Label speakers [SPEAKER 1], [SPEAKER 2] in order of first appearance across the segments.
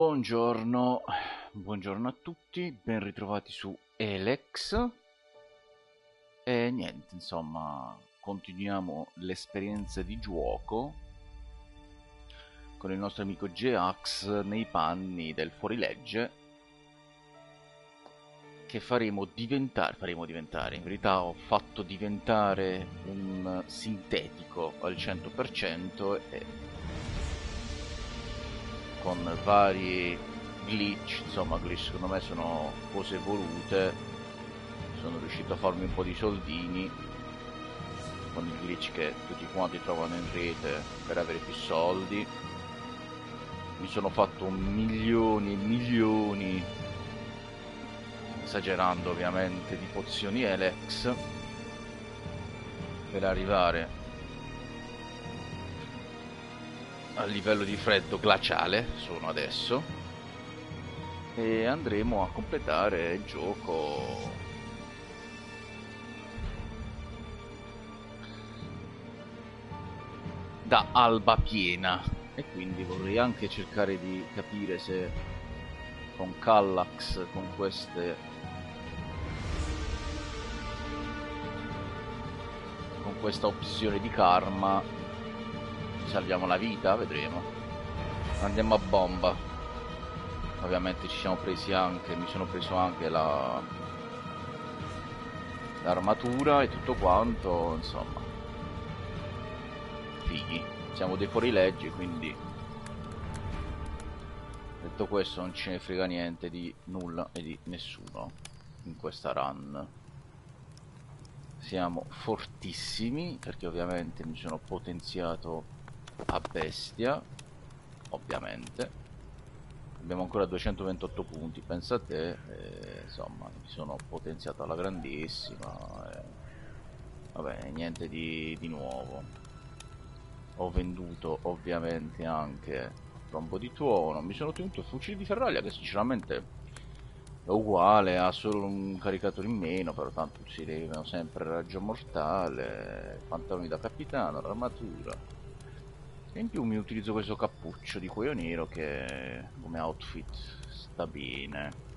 [SPEAKER 1] Buongiorno, buongiorno a tutti, ben ritrovati su ELEX e niente, insomma, continuiamo l'esperienza di gioco con il nostro amico J-Ax nei panni del fuorilegge che faremo diventare, in verità ho fatto diventare un sintetico al 100% e con vari glitch, insomma glitch secondo me sono cose volute, sono riuscito a farmi un po' di soldini con i glitch che tutti quanti trovano in rete per avere più soldi. Mi sono fatto milioni e milioni, esagerando ovviamente, di pozioni ELEX per arrivare al livello di freddo glaciale, sono adesso, e andremo a completare il gioco da alba piena. E quindi vorrei anche cercare di capire se con Kallax, con questa opzione di karma salviamo la vita, vedremo. Andiamo a bomba. Ovviamente ci siamo presi anche, mi sono preso anche l'armatura e tutto quanto, insomma. Fighi. Siamo dei fuorilegge, quindi detto questo non ce ne frega niente di nulla e di nessuno in questa run. Siamo fortissimi perché ovviamente mi sono potenziato a bestia, ovviamente. Abbiamo ancora 228 punti, pensa a te, insomma mi sono potenziato alla grandissima, vabbè, niente di nuovo. Ho venduto ovviamente anche rombo di tuono, mi sono tenuto il fucile di ferraglia che sinceramente è uguale, ha solo un caricatore in meno, però tanto si legano sempre il raggio mortale, pantaloni da capitano, l'armatura. E in più mi utilizzo questo cappuccio di cuoio nero che come outfit sta bene.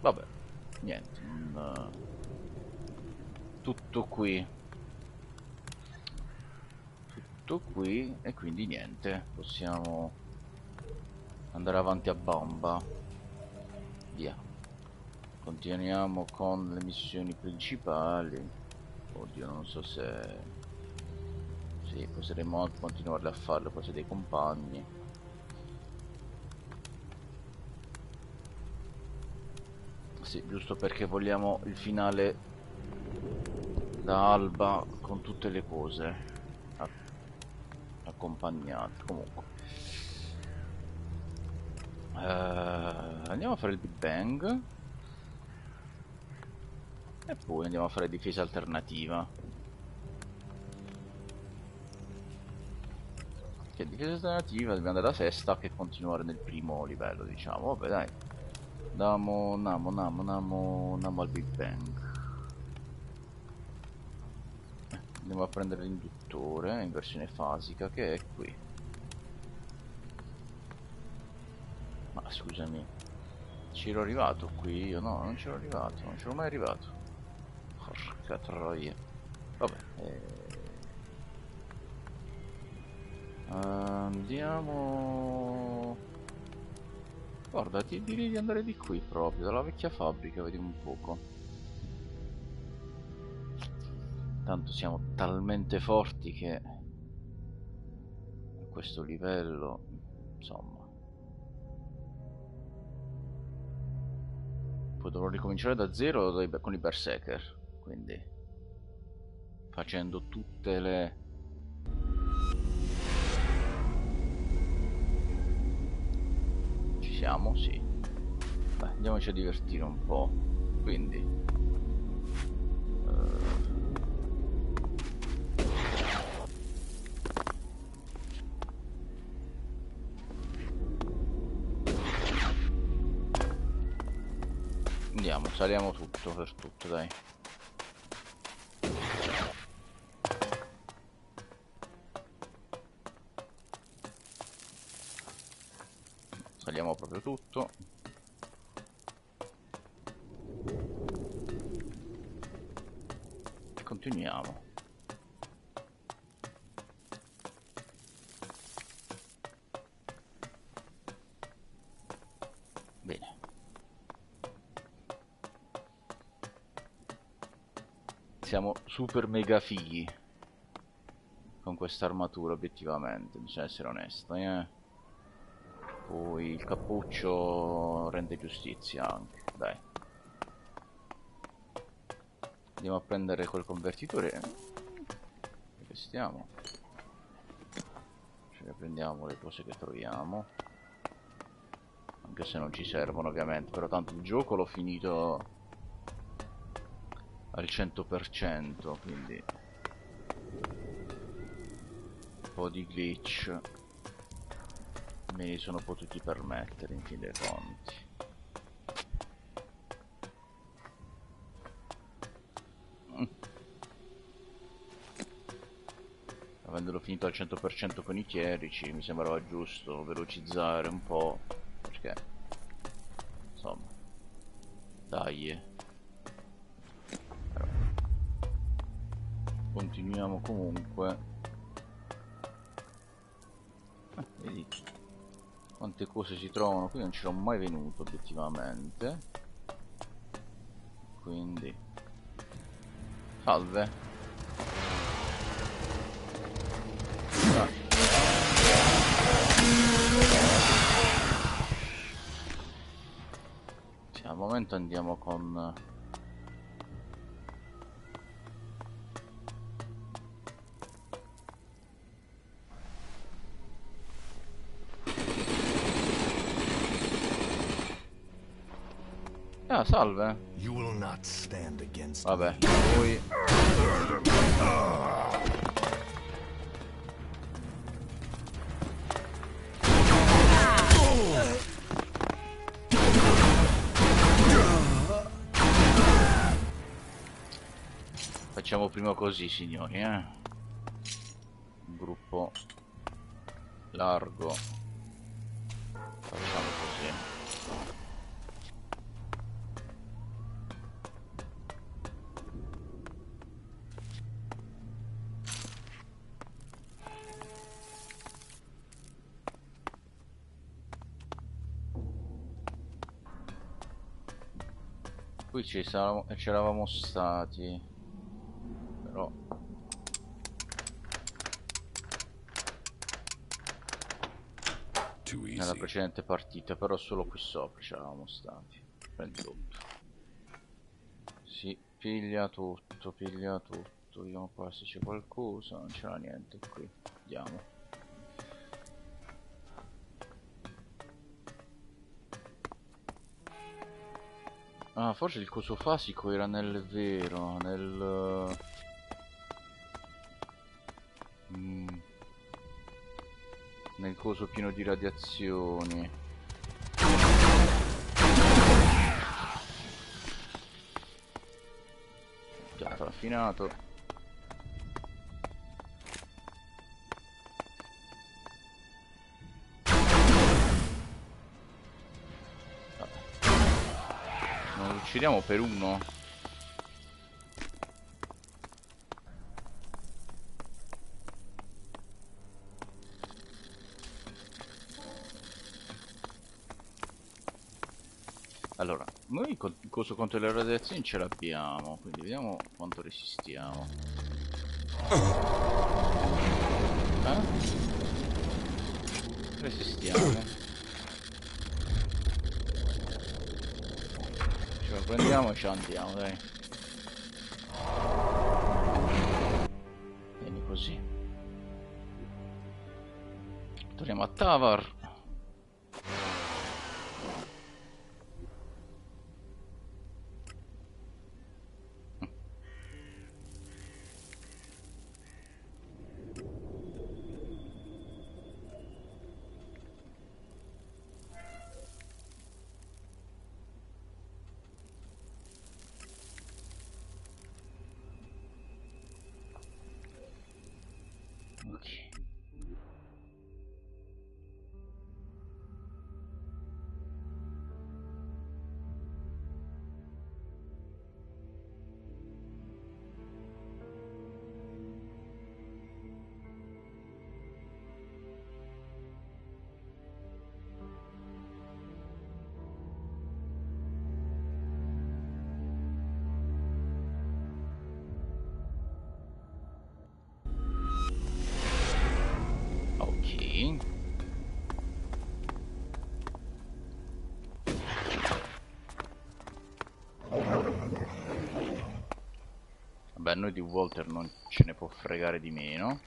[SPEAKER 1] Vabbè, niente, tutto qui. Tutto qui e quindi niente, possiamo andare avanti a bomba. Via. Continuiamo con le missioni principali. Oddio, non so se... Sì, potremmo anche continuare a fare le cose dei compagni. Sì, giusto perché vogliamo il finale da alba con tutte le cose accompagnate. Comunque. Andiamo a fare il Big Bang. E poi andiamo a fare difesa alternativa. Che difesa alternativa dobbiamo andare da sesta che continuare nel primo livello, diciamo. Vabbè, dai. Andiamo al Big Bang. Andiamo a prendere l'induttore in versione fasica che è qui. Ma scusami, c'ero arrivato qui io? No, non c'ero arrivato, non c'ero mai arrivato. Porca troia. Vabbè, andiamo... Guarda, ti direi di andare di qui proprio, dalla vecchia fabbrica, vediamo un poco. Tanto siamo talmente forti che a questo livello, insomma. Poi dovrò ricominciare da zero con i berserker, quindi facendo tutte le... Ci siamo? Sì. Beh, andiamoci a divertire un po'. Quindi andiamo. Saliamo tutto per tutto, dai. Saliamo proprio tutto. E continuiamo. Bene. Siamo super mega fighi con questa armatura, obiettivamente, bisogna essere onesto, Poi il cappuccio rende giustizia anche, dai. Andiamo a prendere quel convertitore. Dove stiamo? Ce ne prendiamo le cose che troviamo. Anche se non ci servono ovviamente, però tanto il gioco l'ho finito al 100%, quindi un po' di glitch me li sono potuti permettere in fin dei conti. Avendolo finito al 100% con i chierici mi sembrava giusto velocizzare un po', perché insomma dai. Continuiamo comunque. Vedi quante cose si trovano qui, non ci sono mai venuto obiettivamente, quindi salve. Sì, al momento andiamo con salve. Vabbè, poi facciamo prima così, signori, Un gruppo largo. Facciamo così. Qui c'eravamo stati, però nella precedente partita, però solo qui sopra c'eravamo stati. Prendi tutto. Si piglia tutto, piglia tutto. Vediamo qua se c'è qualcosa. Non c'era niente qui. Andiamo. Ah, forse il coso fasico era nel vero, nel coso pieno di radiazioni. Già raffinato. Non lo uccidiamo per uno. Allora, noi il coso contro le radiazioni ce l'abbiamo, quindi vediamo quanto resistiamo. Resistiamo. Ce lo prendiamo e ce andiamo, dai. Vieni così. Torniamo a Tavar. giochi. Vabbè, noi di Walter non ce ne può fregare di meno.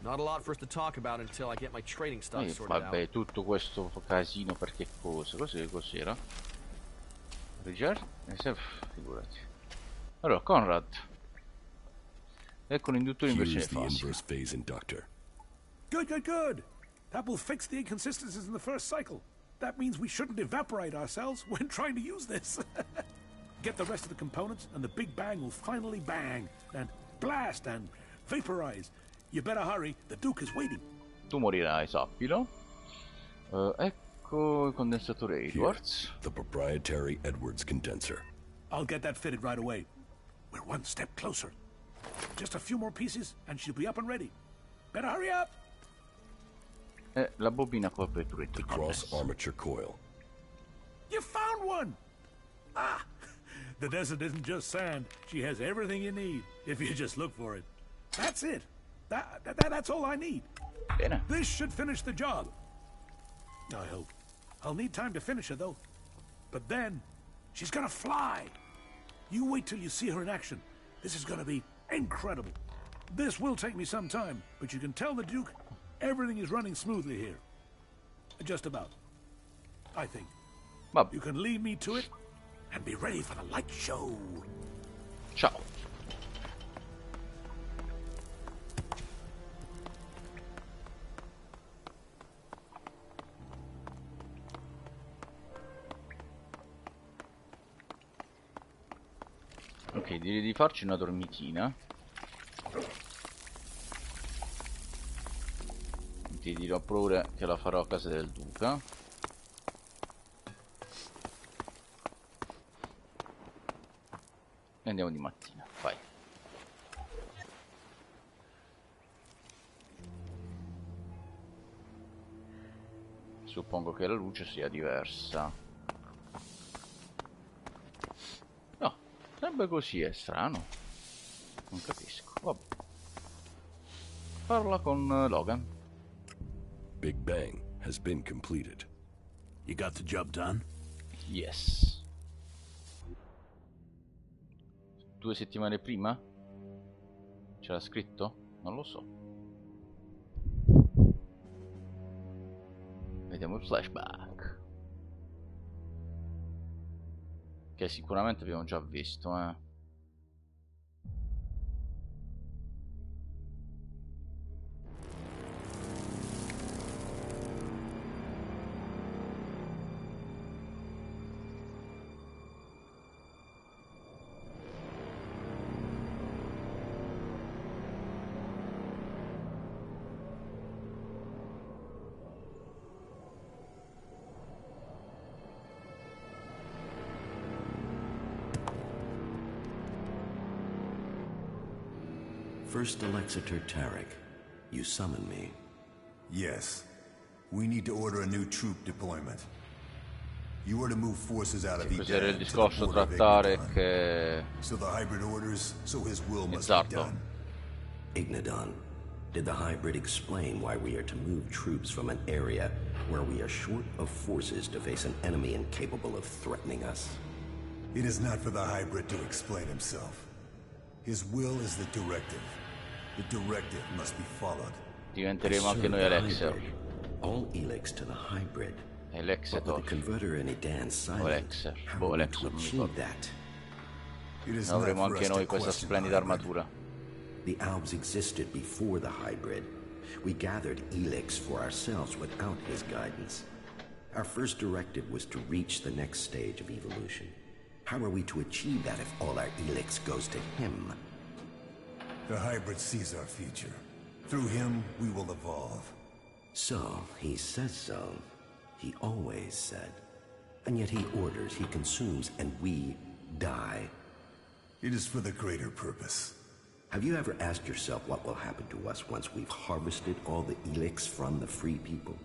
[SPEAKER 2] Not a lot for us to talk about until I get my trading stuff sorted out.
[SPEAKER 1] Vabbè, tutto questo casino per che cosa? Cos'era? Richard? Figurati. Allora, Conrad. Ecco l'induttore in versione fasica.
[SPEAKER 3] Good. That will fix the inconsistencies in the first cycle. That means we shouldn't evaporate ourselves when trying to use this. Get the rest of the components and the Big Bang will finally bang and blast and vaporize. You better hurry, the Duke is waiting.
[SPEAKER 1] Tu morirai, sappilo. Ecco il condensatore Edwards.
[SPEAKER 4] The proprietary Edwards condenser.
[SPEAKER 3] I'll get that fitted right away. We're one step closer. Just a few more pieces and she'll be up and ready. Better hurry up.
[SPEAKER 1] La bobina col petturetto.
[SPEAKER 4] The cross armature coil.
[SPEAKER 3] You found one! Ah! The desert isn't just sand. She has everything you need, if you just look for it. That's it. That's all I need.
[SPEAKER 1] Bene.
[SPEAKER 3] This should finish the job. I hope. I'll need time to finish her, though. But then, she's gonna fly. You wait till you see her in action. This is gonna be incredible. This will take me some time, but you can tell the Duke everything is running smoothly here. Just about. I think.
[SPEAKER 1] Vabbè.
[SPEAKER 3] You can lead me to it and be ready for the light show.
[SPEAKER 1] Ciao. Ok, direi di farci una dormitina. Ti dirò pure che la farò a casa del Duca. E andiamo di mattina, vai. Suppongo che la luce sia diversa. No, sempre così, è strano. Non capisco, vabbè. Parla con Logan.
[SPEAKER 4] Big Bang has been completed.
[SPEAKER 3] You got the job done?
[SPEAKER 1] Yes. 2 settimane prima? C'era scritto? Non lo so. Vediamo il flashback. Che sicuramente abbiamo già visto,
[SPEAKER 5] First Alexator Tarek, you summoned me.
[SPEAKER 6] Yes. We need to order a new troop deployment. You are to move forces out of
[SPEAKER 1] Cos'era il
[SPEAKER 6] ETA
[SPEAKER 1] discorso tra Tarek e
[SPEAKER 6] So the hybrid orders, so his will must be
[SPEAKER 1] Zardo?
[SPEAKER 6] done.
[SPEAKER 5] Ignadon, did the hybrid explain why we are to move troops from an area where we are short of forces to face an enemy incapable of threatening us?
[SPEAKER 6] It is not for the hybrid to explain himself. His will is the directive. The directive must be followed.
[SPEAKER 1] Diventeremo anche noi Elexer.
[SPEAKER 5] All ELEX to the hybrid.
[SPEAKER 1] Elexer.
[SPEAKER 5] But with the converter in Edan's silent,
[SPEAKER 1] Elexer.
[SPEAKER 5] how are we
[SPEAKER 1] Elexer,
[SPEAKER 5] to
[SPEAKER 1] non mi
[SPEAKER 5] achieve
[SPEAKER 1] ricordo.
[SPEAKER 5] that?
[SPEAKER 6] It is
[SPEAKER 1] Avremo
[SPEAKER 6] not for
[SPEAKER 1] anche
[SPEAKER 6] us
[SPEAKER 1] noi
[SPEAKER 6] to
[SPEAKER 1] questa
[SPEAKER 6] question the
[SPEAKER 1] splendida
[SPEAKER 6] hybrid.
[SPEAKER 1] armatura.
[SPEAKER 5] The Albs existed before the hybrid. We gathered ELEX for ourselves without his guidance. Our first directive was to reach the next stage of evolution. How are we to achieve that if all our ELEX goes to him?
[SPEAKER 6] The hybrid sees our future. Through him, we will evolve.
[SPEAKER 5] So, he says so. He always said. And yet he orders, he consumes, and we die.
[SPEAKER 6] It is for the greater purpose.
[SPEAKER 5] Have you ever asked yourself what will happen to us once we've harvested all the ELEX from the free people?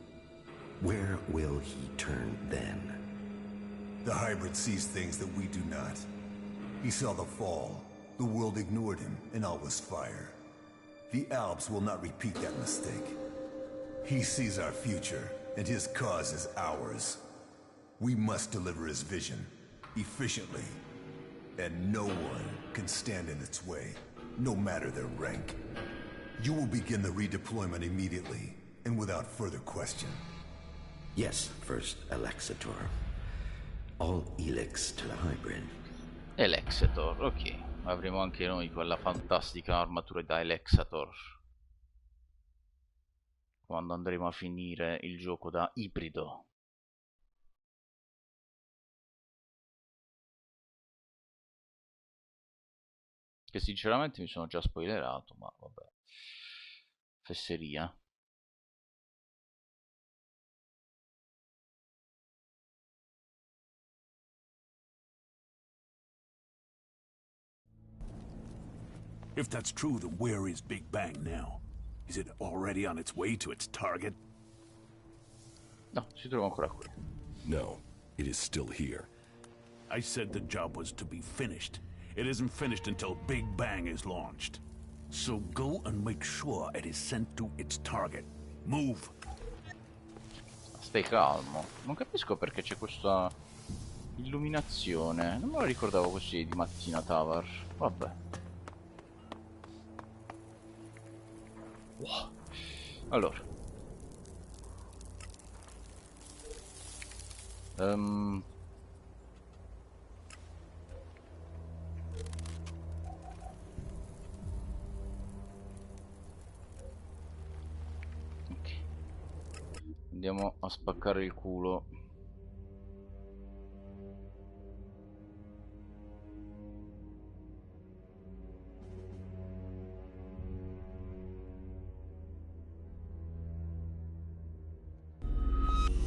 [SPEAKER 5] Where will he turn then?
[SPEAKER 6] The hybrid sees things that we do not. He saw the fall. The world ignored him, and all was fire. The Alps will not repeat that mistake. He sees our future, and his cause is ours. We must deliver his vision, efficiently. And no one can stand in its way, no matter their rank. You will begin the redeployment immediately, and without further question.
[SPEAKER 5] Yes, first Alexator. All ELEX to the hybrid.
[SPEAKER 1] Elexator, ok. Avremo anche noi quella fantastica armatura da Elexator. Quando andremo a finire il gioco da ibrido. Che sinceramente mi sono già spoilerato, ma vabbè. Fesseria.
[SPEAKER 3] If that's true, then where is Big Bang now? Is it already on its way to its target?
[SPEAKER 1] No, si trova ancora qui.
[SPEAKER 4] No, it is still here.
[SPEAKER 3] I said the job was to be finished. It isn't finished until Big Bang is launched. So go and make sure it is sent to its target. Move!
[SPEAKER 1] Stai calmo. Non capisco perché c'è questa illuminazione. Non me la ricordavo così di mattina, Tavar. Vabbè. Wow. Allora. Ok. Andiamo a spaccare il culo.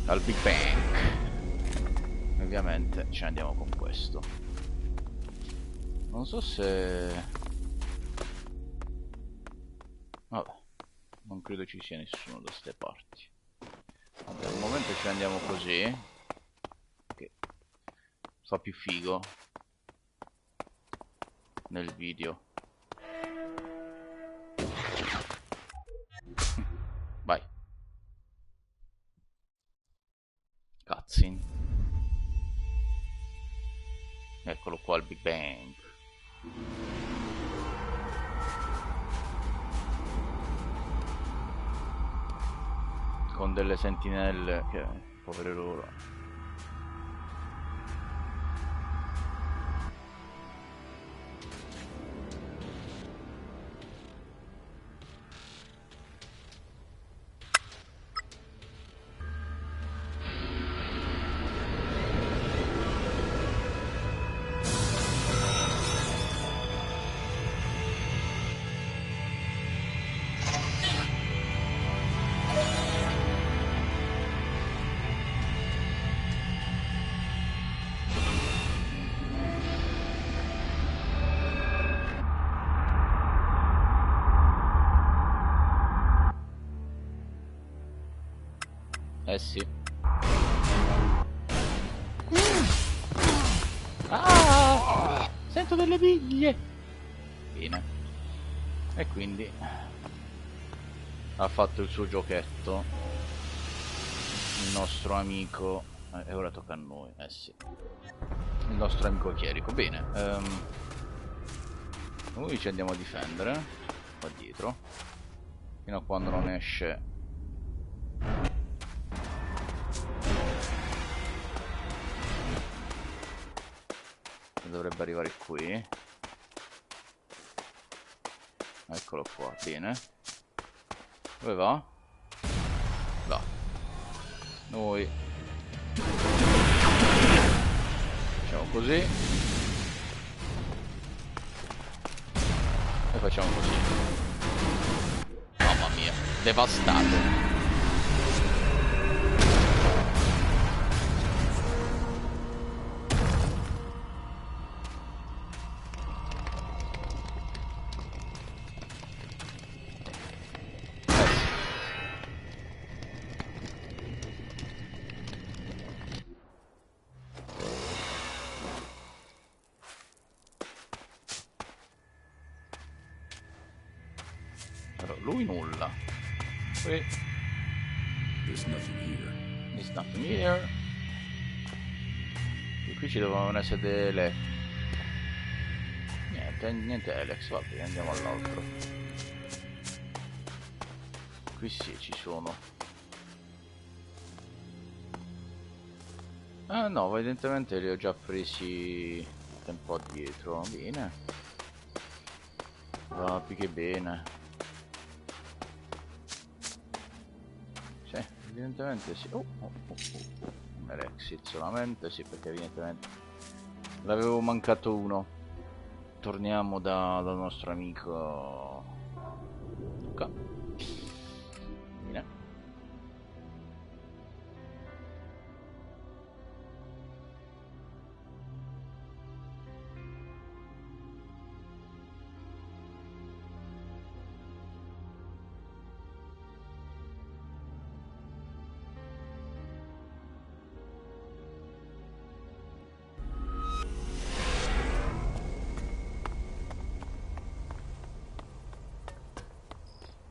[SPEAKER 1] Al Big Bang. Ovviamente ci andiamo con questo. Non so se... Vabbè, non credo ci sia nessuno da ste parti. Vabbè, al momento ci andiamo così, che fa più figo nel video. Vai. Cutscene. Eccolo qua il Big Bang. Con delle sentinelle che povere loro. Eh sì. Ah! Sento delle biglie. Bene. E quindi ha fatto il suo giochetto il nostro amico. E ora tocca a noi. Eh sì. Il nostro amico chierico. Bene. Noi ci andiamo a difendere qua dietro fino a quando non esce. Dovrebbe arrivare qui. Eccolo qua, bene. Dove va? Va. Noi Facciamo così. E facciamo così. Mamma mia, devastato. Lui nulla. Qui.
[SPEAKER 4] There's nothing here.
[SPEAKER 1] There's nothing here. E qui ci dovevano essere delle... Niente Elex, va bene, andiamo all'altro. Qui sì, ci sono. Ah no, evidentemente li ho già presi tempo addietro. Bene. Va più che bene. Evidentemente sì. Exit solamente, sì, perché evidentemente l'avevo mancato uno. Torniamo dal nostro amico Luca. Bene.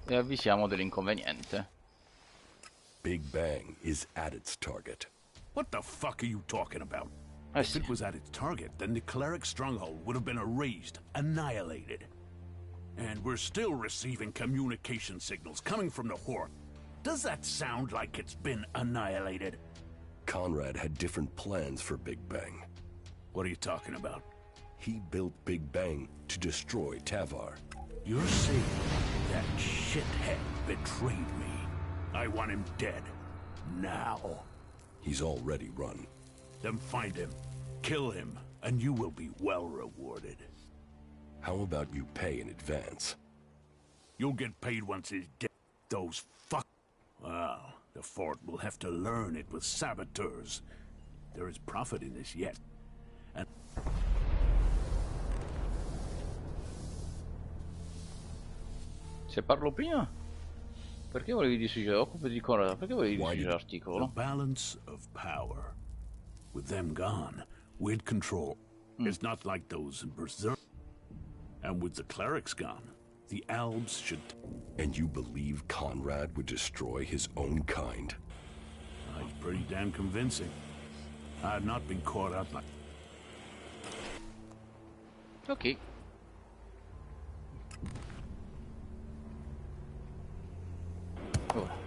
[SPEAKER 1] E avvisiamo dell'inconveniente.
[SPEAKER 4] Big Bang is at its target.
[SPEAKER 3] What the fuck are you talking about?
[SPEAKER 1] I
[SPEAKER 3] If
[SPEAKER 1] see.
[SPEAKER 3] it was at its target, then the cleric stronghold would have been erased, annihilated. And we're still receiving communication signals coming from the Horde. Does that sound like it's been annihilated?
[SPEAKER 4] Conrad had different plans for Big Bang.
[SPEAKER 3] What are you talking about?
[SPEAKER 4] He built Big Bang to destroy Tavar.
[SPEAKER 3] You're saying that shithead betrayed me. I want him dead. Now.
[SPEAKER 4] He's already run.
[SPEAKER 3] Then find him, kill him, and you will be well rewarded.
[SPEAKER 4] How about you pay in advance?
[SPEAKER 3] You'll get paid once he's dead. Those fuck... Well, the fort will have to learn it with saboteurs. There is profit in this yet. And...
[SPEAKER 1] Se parlo prima? Perché volevi distruggere? Occupati di Conrad. Perché volevi distruggere l'articolo?
[SPEAKER 3] The balance of power. With them gone, we'd control. It's not like those in Berserk. And with the clerics gone, the Albs should...
[SPEAKER 4] And you believe Conrad would destroy his own kind?
[SPEAKER 3] He's pretty damn convincing. I have not been caught up like...
[SPEAKER 1] Ok. Ora.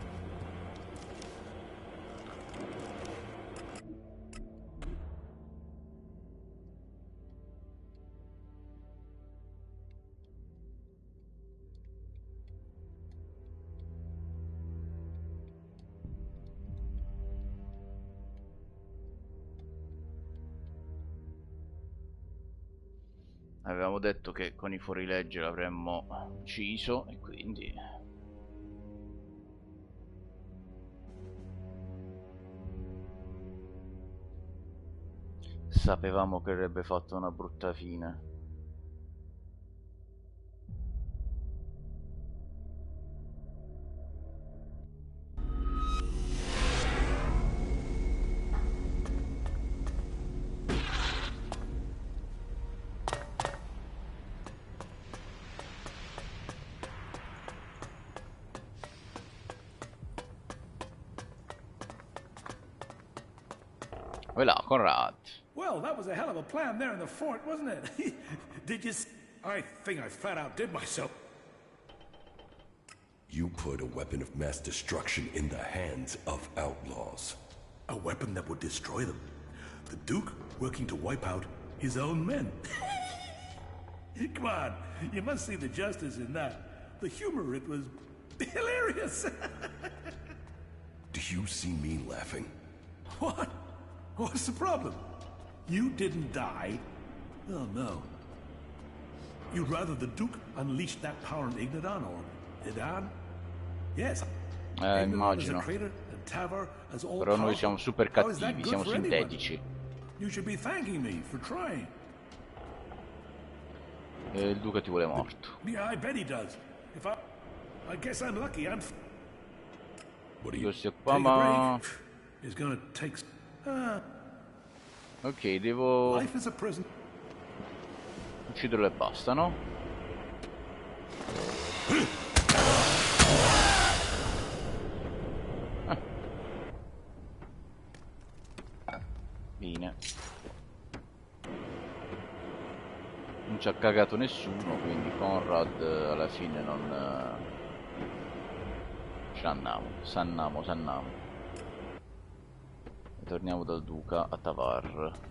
[SPEAKER 1] Avevamo detto che con i fuorilegge l'avremmo ucciso e quindi sapevamo che avrebbe fatto una brutta fine. Voilà, Conrad.
[SPEAKER 3] Well, that was a hell of a plan there in the fort, wasn't it? Did you... I think I flat out did myself.
[SPEAKER 4] You put a weapon of mass destruction in the hands of outlaws.
[SPEAKER 3] A weapon that would destroy them. The Duke working to wipe out his own men. Come on, you must see the justice in that. The humor, it was hilarious.
[SPEAKER 4] Do you see me laughing?
[SPEAKER 3] What? What's the problem? You didn't die? Oh, no. You'd rather the Duke unleashed that power on Ignadon or Idan? Yes. Ignadon is a
[SPEAKER 1] Immagino.
[SPEAKER 3] traitor and Tavar as all
[SPEAKER 1] Però noi
[SPEAKER 3] powerful.
[SPEAKER 1] siamo super
[SPEAKER 3] How is that
[SPEAKER 1] cattivi,
[SPEAKER 3] good
[SPEAKER 1] siamo
[SPEAKER 3] for anyone?
[SPEAKER 1] sintetici.
[SPEAKER 3] You should be thanking me for trying.
[SPEAKER 1] E il duca ti vuole morto.
[SPEAKER 3] Yeah, I bet he does. If I guess I'm lucky.
[SPEAKER 4] What are you...
[SPEAKER 1] Questo qua,
[SPEAKER 3] Take a
[SPEAKER 1] ma...
[SPEAKER 3] break. Is gonna take.
[SPEAKER 1] Ok, devo
[SPEAKER 3] Life is a prison.
[SPEAKER 1] ucciderlo e basta, no? Bene. Non ci ha cagato nessuno, quindi Conrad alla fine non... ce l'andiamo, s'annamo. E torniamo dal duca a Tavar.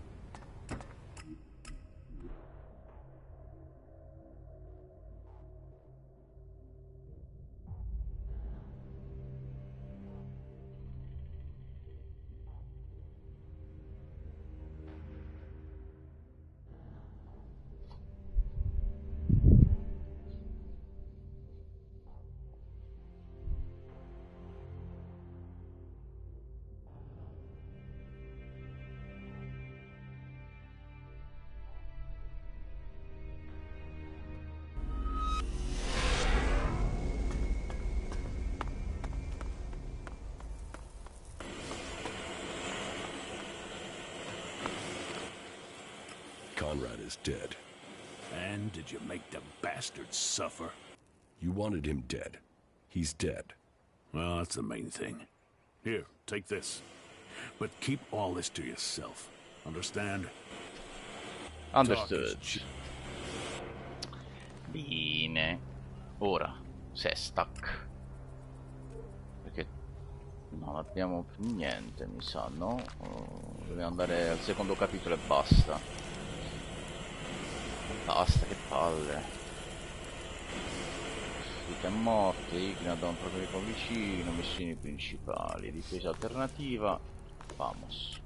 [SPEAKER 4] Conrad is dead.
[SPEAKER 3] And did you make the bastard suffer?
[SPEAKER 4] You wanted him dead. He's dead.
[SPEAKER 3] Well, that's the main thing. Here, take this. But keep all this to yourself. Understand?
[SPEAKER 1] Understood. Bene. Ora, Sestak. Perché non abbiamo più niente, mi sa, no? Dobbiamo andare al secondo capitolo e basta. Basta, che palle. Vite morte, Ignadon proprio qua vicino, missioni principali, difesa alternativa, vamos.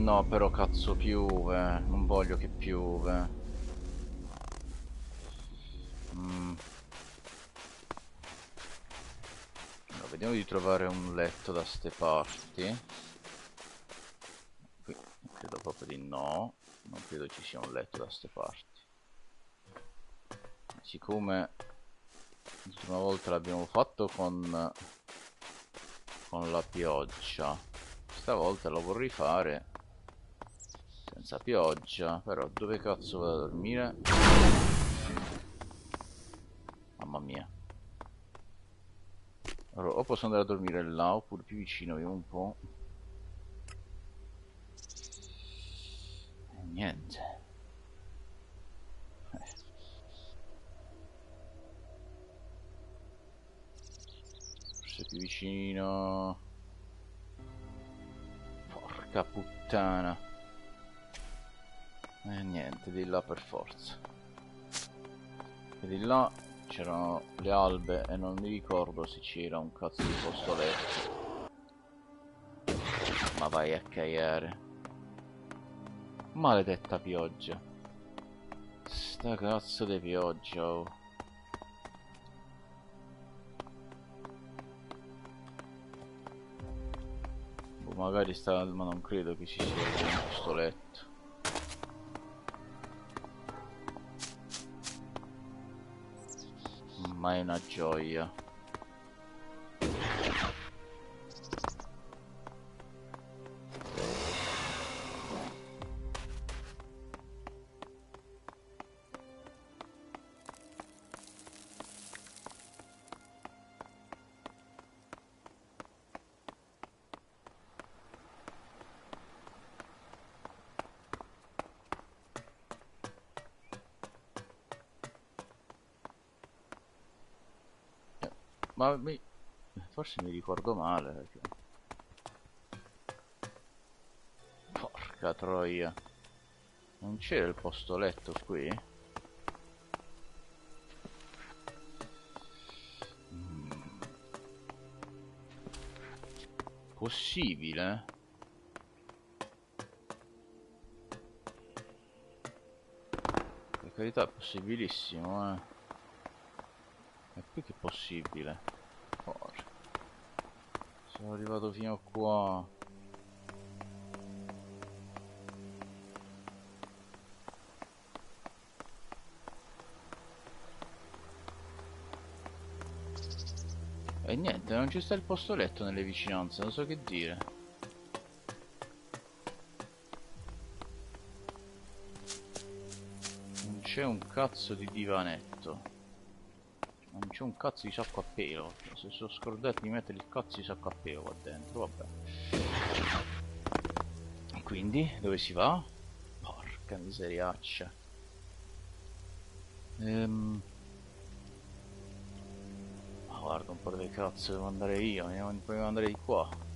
[SPEAKER 1] No, però cazzo piove, non voglio che piove. Allora, vediamo di trovare un letto da ste parti. Qui credo proprio di no, non credo ci sia un letto da ste parti. Siccome l'ultima volta l'abbiamo fatto con la pioggia, stavolta lo vorrei fare senza pioggia. Però dove cazzo vado a dormire? Mamma mia. Allora, o posso andare a dormire là oppure più vicino, vediamo un po'. E niente. Forse più vicino. Porca puttana. E niente, di là per forza. E di là c'erano le albe e non mi ricordo se c'era un cazzo di posto letto. Ma vai a cagare. Maledetta pioggia. Sta cazzo di pioggia, oh. Boh, magari sta, ma non credo che ci sia in questo letto. Ma è una gioia. Ma forse mi ricordo male perché... Porca troia. Non c'era il posto letto qui? Possibile? Per carità, è possibilissimo, eh. È più che possibile. Porca. Sono arrivato fino a qua. E niente, non ci sta il posto letto nelle vicinanze, non so che dire. Non c'è un cazzo di divanetto. Non c'è un cazzo di sacco a pelo. Se sono scordato di mettere il cazzo di sacco a pelo qua dentro, vabbè. Quindi, dove si va? Porca miseriaccia. Ma guarda un po' dove cazzo devo andare io, devo andare di qua.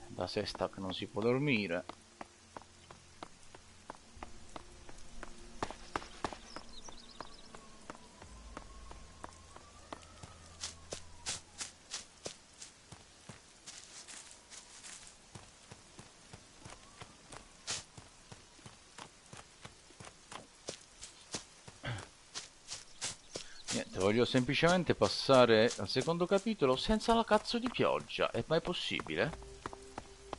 [SPEAKER 1] Da Sestac non si può dormire. Niente, voglio semplicemente passare al secondo capitolo senza la cazzo di pioggia. È mai possibile?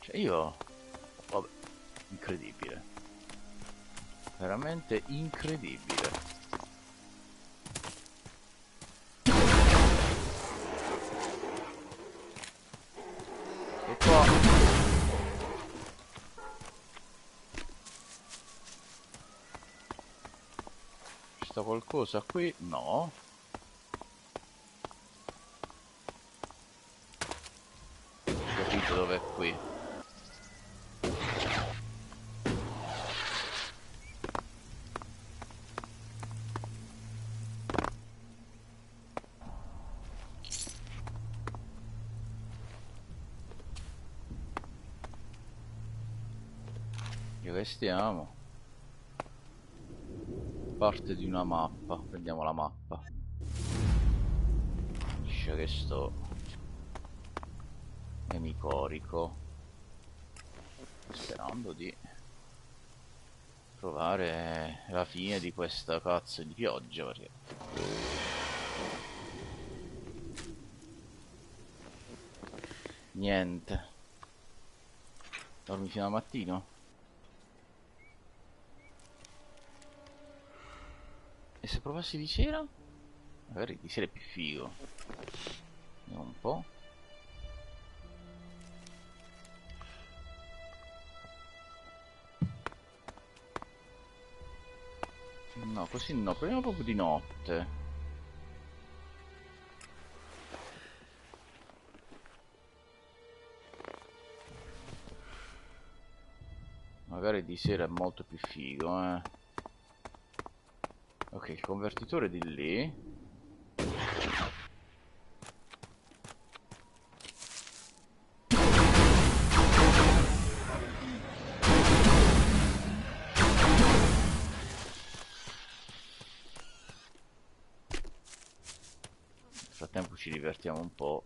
[SPEAKER 1] Cioè io... Vabbè, incredibile. Veramente incredibile. E qua... Ci sta qualcosa qui? No. Capito dov'è qui? Dove stiamo? Parte di una mappa. Prendiamo la mappa. Dice che sto nemicorico, sperando di trovare la fine di questa cazzo di pioggia, perché niente. Dormi fino al mattino? E se provassi di sera? Magari di sera è più figo. Vediamo un po'. No, così no, proviamo proprio di notte. Magari di sera è molto più figo, eh. Ok, il convertitore di lì. Nel frattempo ci divertiamo un po'.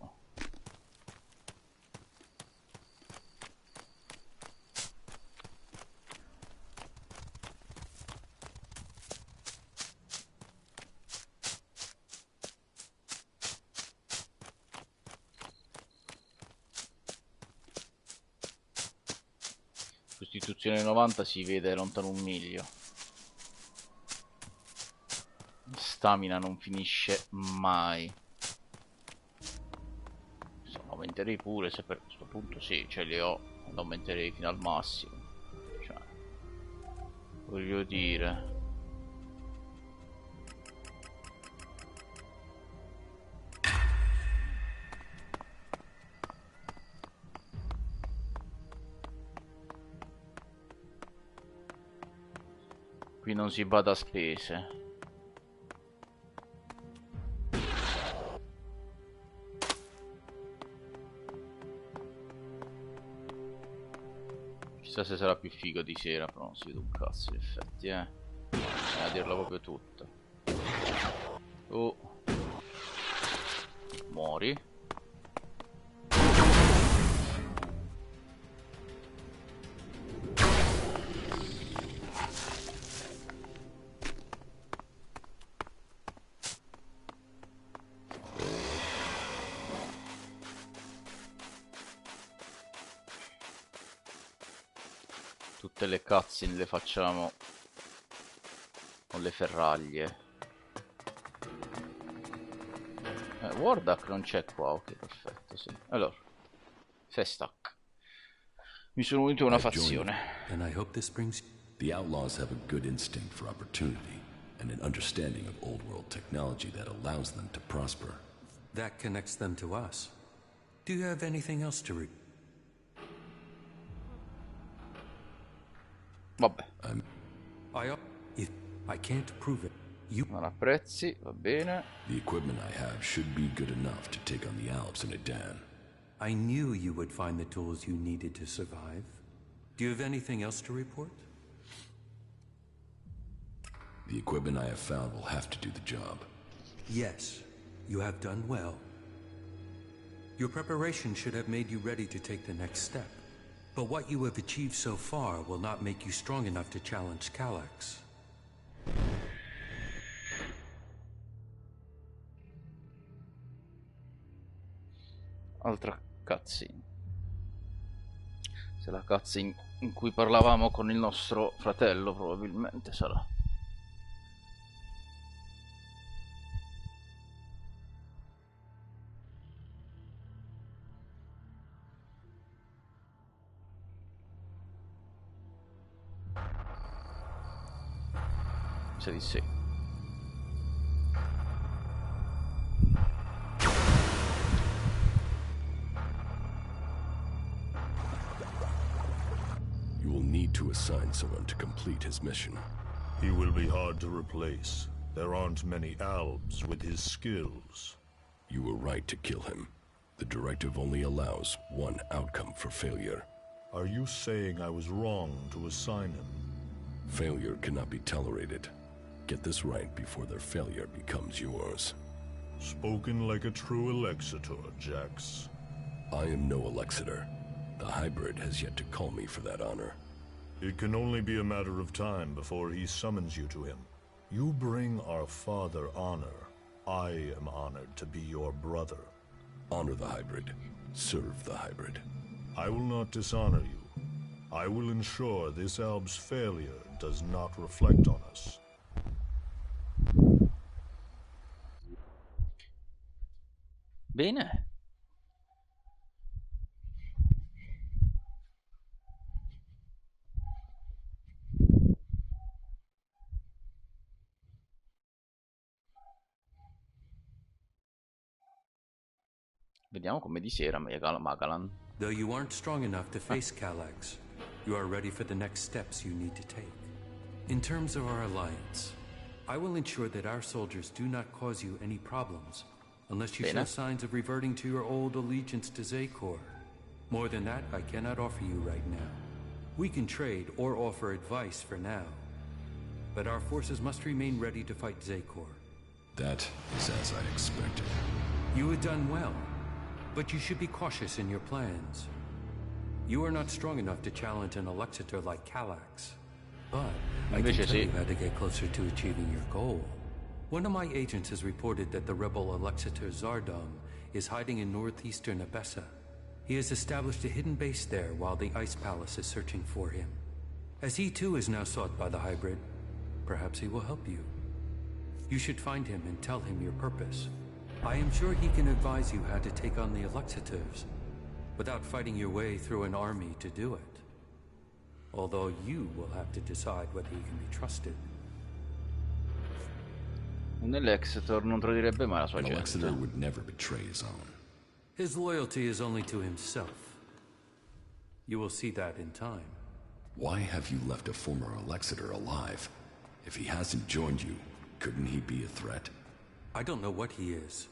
[SPEAKER 1] Costituzione 90 si vede lontano un miglio. Stamina non finisce mai. Aumenterei pure, se per questo punto sì, ce li ho. Lo aumenterei fino al massimo. Cioè, voglio dire... Qui non si bada a spese. Chissà se sarà più figo di sera, però non si vede un cazzo in effetti, a dirla proprio tutta. Oh. Muori. Tutte le cutscene le facciamo con le ferraglie. Wardak non c'è qua, ok, perfetto, sì. Allora, Festac. Mi sono unito a una fazione.
[SPEAKER 4] And I hope this brings the outlaws have a good instinct for opportunity and an understanding of old world technology that allows them to prosper.
[SPEAKER 7] That connects them to us. Do you have anything else to read?
[SPEAKER 1] Vabbè.
[SPEAKER 7] I can't prove it.
[SPEAKER 1] Non apprezzi, va bene.
[SPEAKER 4] The equipment I have should be good enough to take on the Alps in a Dan.
[SPEAKER 7] I knew you would find the tools you needed to survive. Do you have anything else to report?
[SPEAKER 4] The equipment I have found will have to do the job.
[SPEAKER 7] Yes, you have done well. Your preparation should have made you ready to take the next step. But what you have achieved so far will not make you strong enough to challenge Calyx.
[SPEAKER 1] Altra cutscene. Se la cutscene in cui parlavamo con il nostro fratello probabilmente sarà. Se di sì.
[SPEAKER 4] You will need to assign someone to complete his mission.
[SPEAKER 8] He will be hard to replace. There aren't many Albs with his skills.
[SPEAKER 4] You were right to kill him. The directive only allows one outcome for failure.
[SPEAKER 8] Are you saying I was wrong to assign him?
[SPEAKER 4] Failure cannot be tolerated. Get this right before their failure becomes yours.
[SPEAKER 8] Spoken like a true Elexitor, Jax.
[SPEAKER 4] I am no Elexitor. The hybrid has yet to call me for that honor.
[SPEAKER 8] It can only be a matter of time before he summons you to him. You bring our father honor. I am honored to be your brother.
[SPEAKER 4] Honor the hybrid. Serve the hybrid.
[SPEAKER 8] I will not dishonor you. I will ensure this Alb's failure does not reflect on us.
[SPEAKER 1] Bene. Vediamo come di sera Magalan.
[SPEAKER 7] Though you aren't strong enough to face Calyx, you are ready for the next steps you need to take. In terms of our alliance, I will ensure that our soldiers do not cause you any problems unless you show signs of reverting to your old allegiance to Zakor. More than that, I cannot offer you right now. We can trade or offer advice for now, but our forces must remain ready to fight Zakor.
[SPEAKER 4] That is as I expected.
[SPEAKER 7] You have done well, but you should be cautious in your plans. You are not strong enough to challenge an Elexitor like Calyx, but I can tell you how to get closer to achieving your goal. One of my agents has reported that the rebel Elexitor Zardom is hiding in northeastern Abessa. He has established a hidden base there while the Ice Palace is searching for him. As he too is now sought by the hybrid, perhaps he will help you. You should find him and tell him your purpose. I am sure he can advise you how to take on the Elexitors without fighting your way through an army to do it. Although you will have to decide whether he can be trusted.
[SPEAKER 1] Un Elexitor non tradirebbe mai la sua
[SPEAKER 4] An
[SPEAKER 1] gente.
[SPEAKER 4] Elexitor would never betray his own.
[SPEAKER 7] His loyalty is only to himself. You will see that in time.
[SPEAKER 4] Why have you left a former Elexitor alive? If he hasn't joined you, couldn't he be a threat?
[SPEAKER 7] I don't know what he is.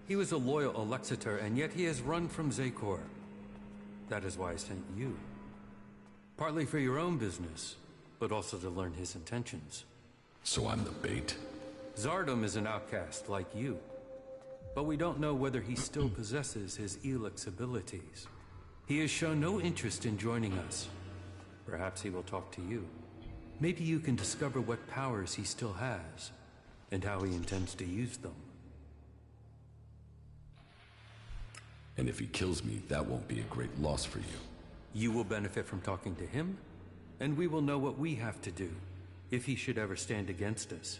[SPEAKER 7] He was a loyal Alexitor, and yet he has run from Zakor. That is why I sent you. Partly for your own business, but also to learn his intentions.
[SPEAKER 4] So I'm the bait?
[SPEAKER 7] Zardom is an outcast like you. But we don't know whether he still possesses his ELEX abilities. He has shown no interest in joining us. Perhaps he will talk to you. Maybe you can discover what powers he still has, and how he intends to use them.
[SPEAKER 4] And if he kills me, that won't be a great loss for you.
[SPEAKER 7] You will benefit from talking to him, and we will know what we have to do, if he should ever stand against us.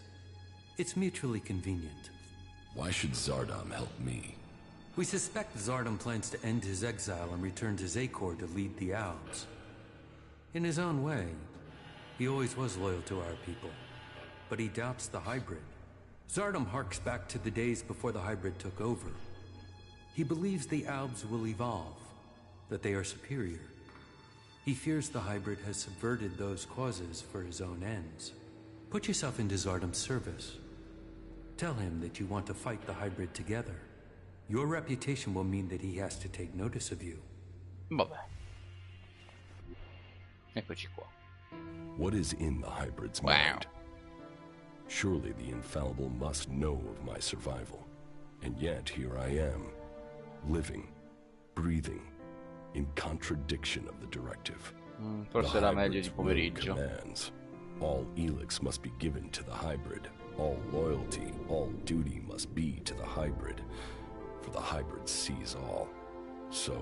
[SPEAKER 7] It's mutually convenient.
[SPEAKER 4] Why should Zardom help me?
[SPEAKER 7] We suspect Zardom plans to end his exile and return to Zakor to lead the Alps. In his own way, he always was loyal to our people, but he doubts the hybrid. Zardom harks back to the days before the hybrid took over. He believes the Alps will evolve, that they are superior. He fears the hybrid has subverted those causes for his own ends. Put yourself into Zardom's service. Tell him that you want to fight the hybrid together. Your reputation will mean that he has to take notice of you.
[SPEAKER 1] Vabbè. Eccoci qua.
[SPEAKER 4] What is in the hybrid's mind? Surely the infallible must know of my survival. And yet here I am, living, breathing, in contradiction of the directive.
[SPEAKER 1] Forse era meglio di pomeriggio.
[SPEAKER 4] Commands. All ELEX must be given to the hybrid. All loyalty, all duty must be to the hybrid. For the hybrid sees all. So,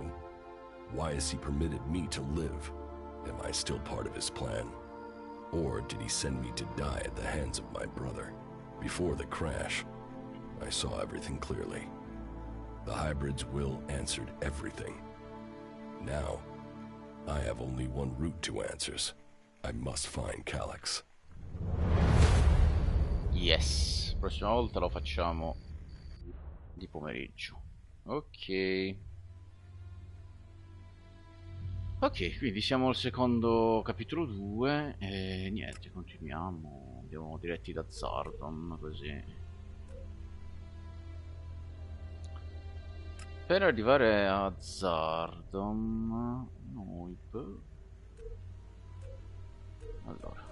[SPEAKER 4] why has he permitted me to live? Am I still part of his plan? Or did he send me to die at the hands of my brother? Before the crash, I saw everything clearly. The hybrid's will answered everything. Now, I have only one route to answers. I must find Calyx.
[SPEAKER 1] Yes, prossima volta lo facciamo di pomeriggio. Ok. Ok, quindi siamo al secondo capitolo 2 e niente, continuiamo. Andiamo diretti da Zardom, così. Per arrivare a Zardom, noi... Allora.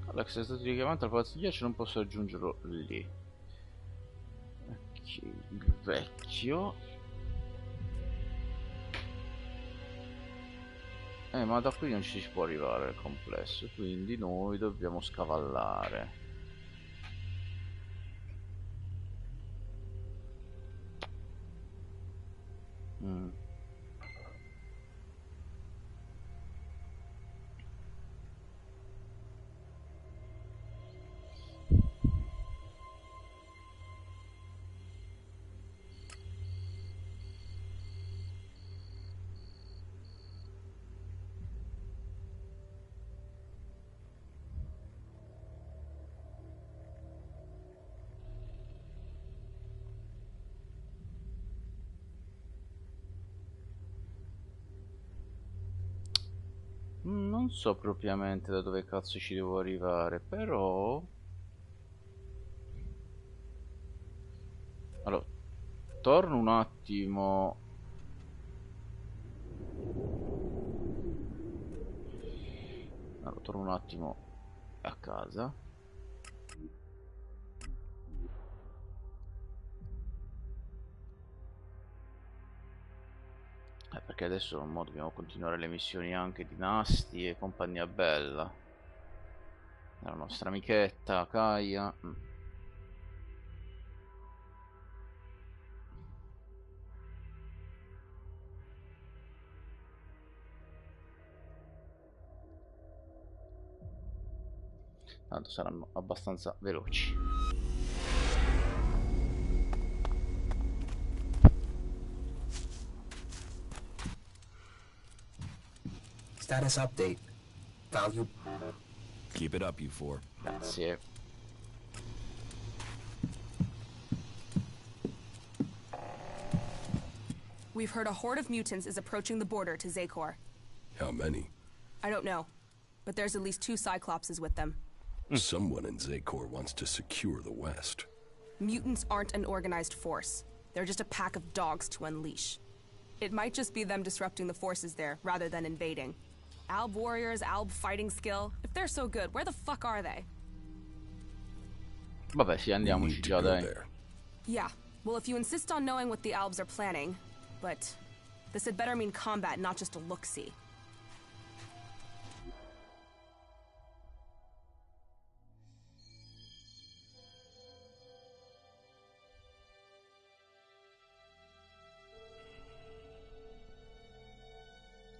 [SPEAKER 1] Alex è stato richiamato al palazzo 10, non posso raggiungerlo lì. Ok, il vecchio. Ma da qui non ci si può arrivare al complesso, quindi noi dobbiamo scavallare. Non so propriamente da dove cazzo ci devo arrivare, però... Allora, torno un attimo... Allora, torno un attimo a casa. Perché adesso mo dobbiamo continuare le missioni anche di Nasti e compagnia bella. La nostra amichetta Kaia. Tanto saranno abbastanza veloci.
[SPEAKER 9] Status update. Value.
[SPEAKER 4] Keep it up, you four.
[SPEAKER 1] Grazie.
[SPEAKER 10] We've heard a horde of mutants is approaching the border to Zakor.
[SPEAKER 4] How many?
[SPEAKER 10] I don't know. but there's at least 2 Cyclopses with them.
[SPEAKER 4] Someone in Zakor wants to secure the West.
[SPEAKER 10] Mutants aren't an organized force. They're just a pack of dogs to unleash. It might just be them disrupting the forces there, rather than invading. Alb warriors, Alb fighting skill. If they're so good, where the fuck are they?
[SPEAKER 1] Vabbè, sì, andiamoci già, dai.
[SPEAKER 10] Yeah, well, if you insist on knowing what the Albs are planning, but this had better mean combat, not just a look-see.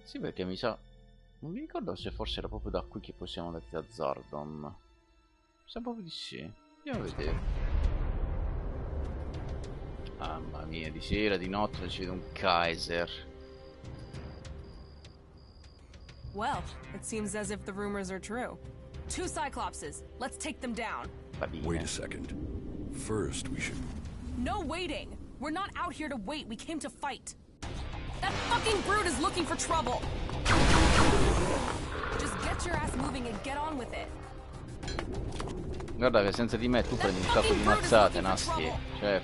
[SPEAKER 1] Sì, perché mi sa... Non mi ricordo se forse era proprio da qui che poi siamo andati da Zardon. Mi sa proprio di sì. Andiamo a vedere. Mamma mia, di sera, di notte ci vede un Kaiser.
[SPEAKER 10] Well, it seems as if the rumors are true. 2 Cyclopses. Let's take them down.
[SPEAKER 4] Wait a second. First, we should...
[SPEAKER 10] No waiting! We're not out here to wait. We came to fight. That fucking brute is looking for trouble. Just get your ass moving and get on with it.
[SPEAKER 1] Guarda che senza di me tu prendi un sacco di mazzate, Nasty. Cioè,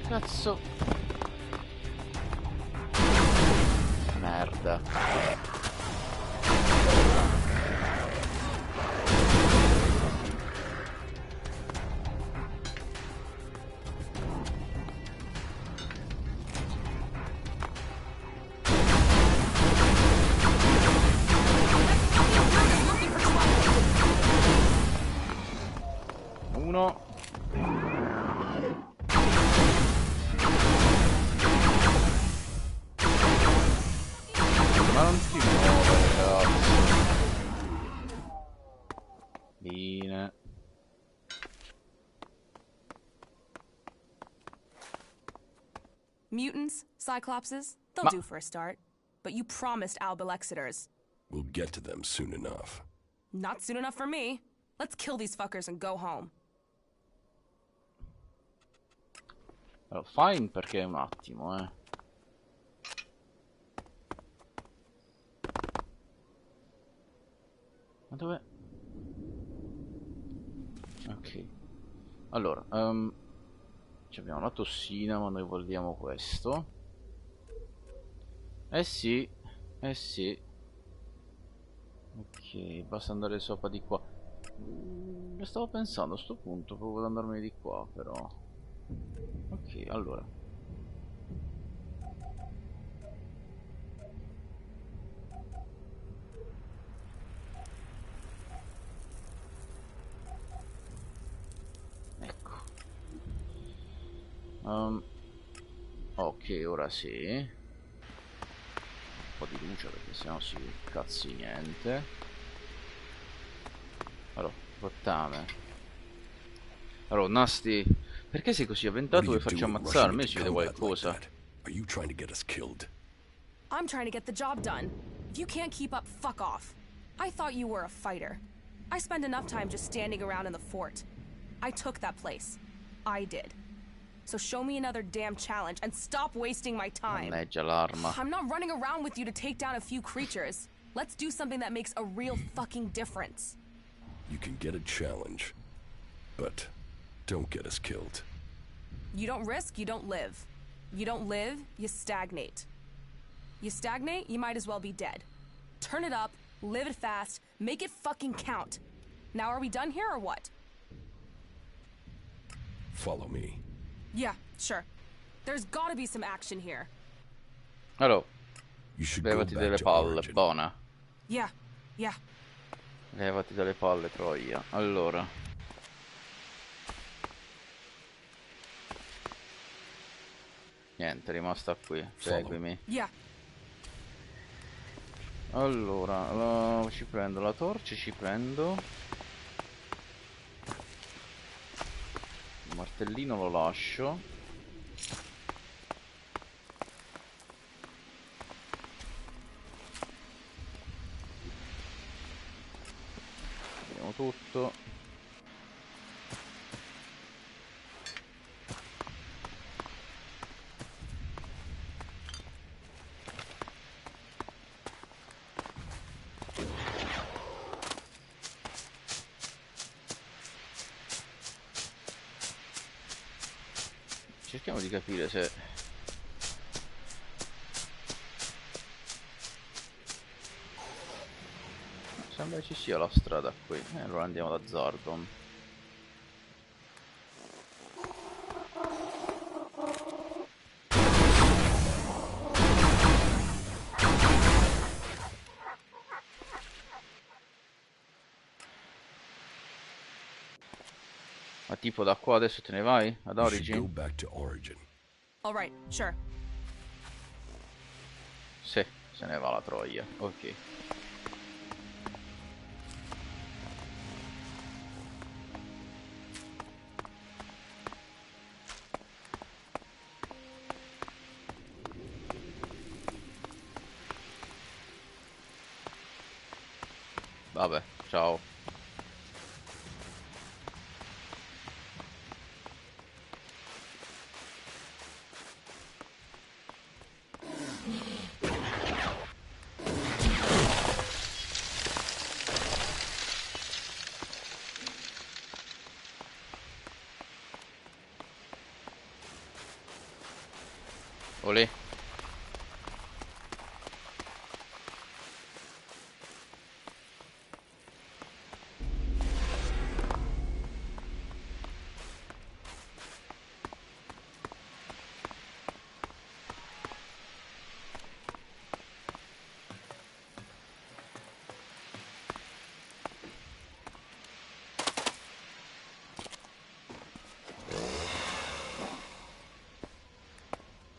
[SPEAKER 1] cazzo. Merda. Uno. Ma non si muove, cazzo. Bene.
[SPEAKER 10] Mutants, Cyclopses, they'll do for a start. But you promised Albilexiters.
[SPEAKER 4] We'll get to them soon enough.
[SPEAKER 10] Not soon enough for me. Let's kill these fuckers and go home.
[SPEAKER 1] Allora, fine perché un attimo, Ma dov'è? Ok. Allora, abbiamo la tossina, ma noi vogliamo questo. Eh sì, eh sì. Ok, basta andare sopra di qua. Stavo pensando a sto punto, provo ad andarmene di qua, però. Ok, allora. Ecco. Ok, ora sì. Un po' di luce perché sennò si cazzi niente. Allora, rottame. Allora, Nasty, perché sei così avventato e faccio ammazzare? A me si vede qualcosa.
[SPEAKER 4] Are you trying to get us killed?
[SPEAKER 10] I'm trying to get the job done. If you can't keep up, fuck off. I thought you were a fighter. I spend enough time just standing around in the fort. I took that place. I did. So show me another damn challenge and stop wasting my time.
[SPEAKER 1] Mannaggia l'arma.
[SPEAKER 10] I'm not running around with you to take down a few creatures. Let's do something that makes a real fucking difference.
[SPEAKER 4] You can get a challenge, but don't get us killed.
[SPEAKER 10] You don't risk, you don't live. You don't live, you stagnate. You stagnate, you might as well be dead. Turn it up, live it fast, make it fucking count. Now are we done here or what?
[SPEAKER 4] Follow me.
[SPEAKER 10] Yeah, sure. There's gotta be some action here.
[SPEAKER 1] Allora,
[SPEAKER 4] You should go
[SPEAKER 1] levati
[SPEAKER 4] back
[SPEAKER 1] dalle
[SPEAKER 4] to
[SPEAKER 1] palle,
[SPEAKER 4] Origin.
[SPEAKER 1] buona.
[SPEAKER 10] Yeah, yeah.
[SPEAKER 1] Levati dalle palle, troia. Allora. Niente, è rimasta qui. Seguimi.
[SPEAKER 10] Yeah.
[SPEAKER 1] Allora, ci prendo la torcia, ci prendo. Il martellino lo lascio. Vediamo tutto. cerchiamo di capire se... Sembra ci sia la strada qui. Allora andiamo da Zardon. Ma tipo da qua adesso te ne vai? Ad Origin?
[SPEAKER 10] All right, sure.
[SPEAKER 1] Sì, se ne va la troia. Ok. Vabbè, ciao. Olè.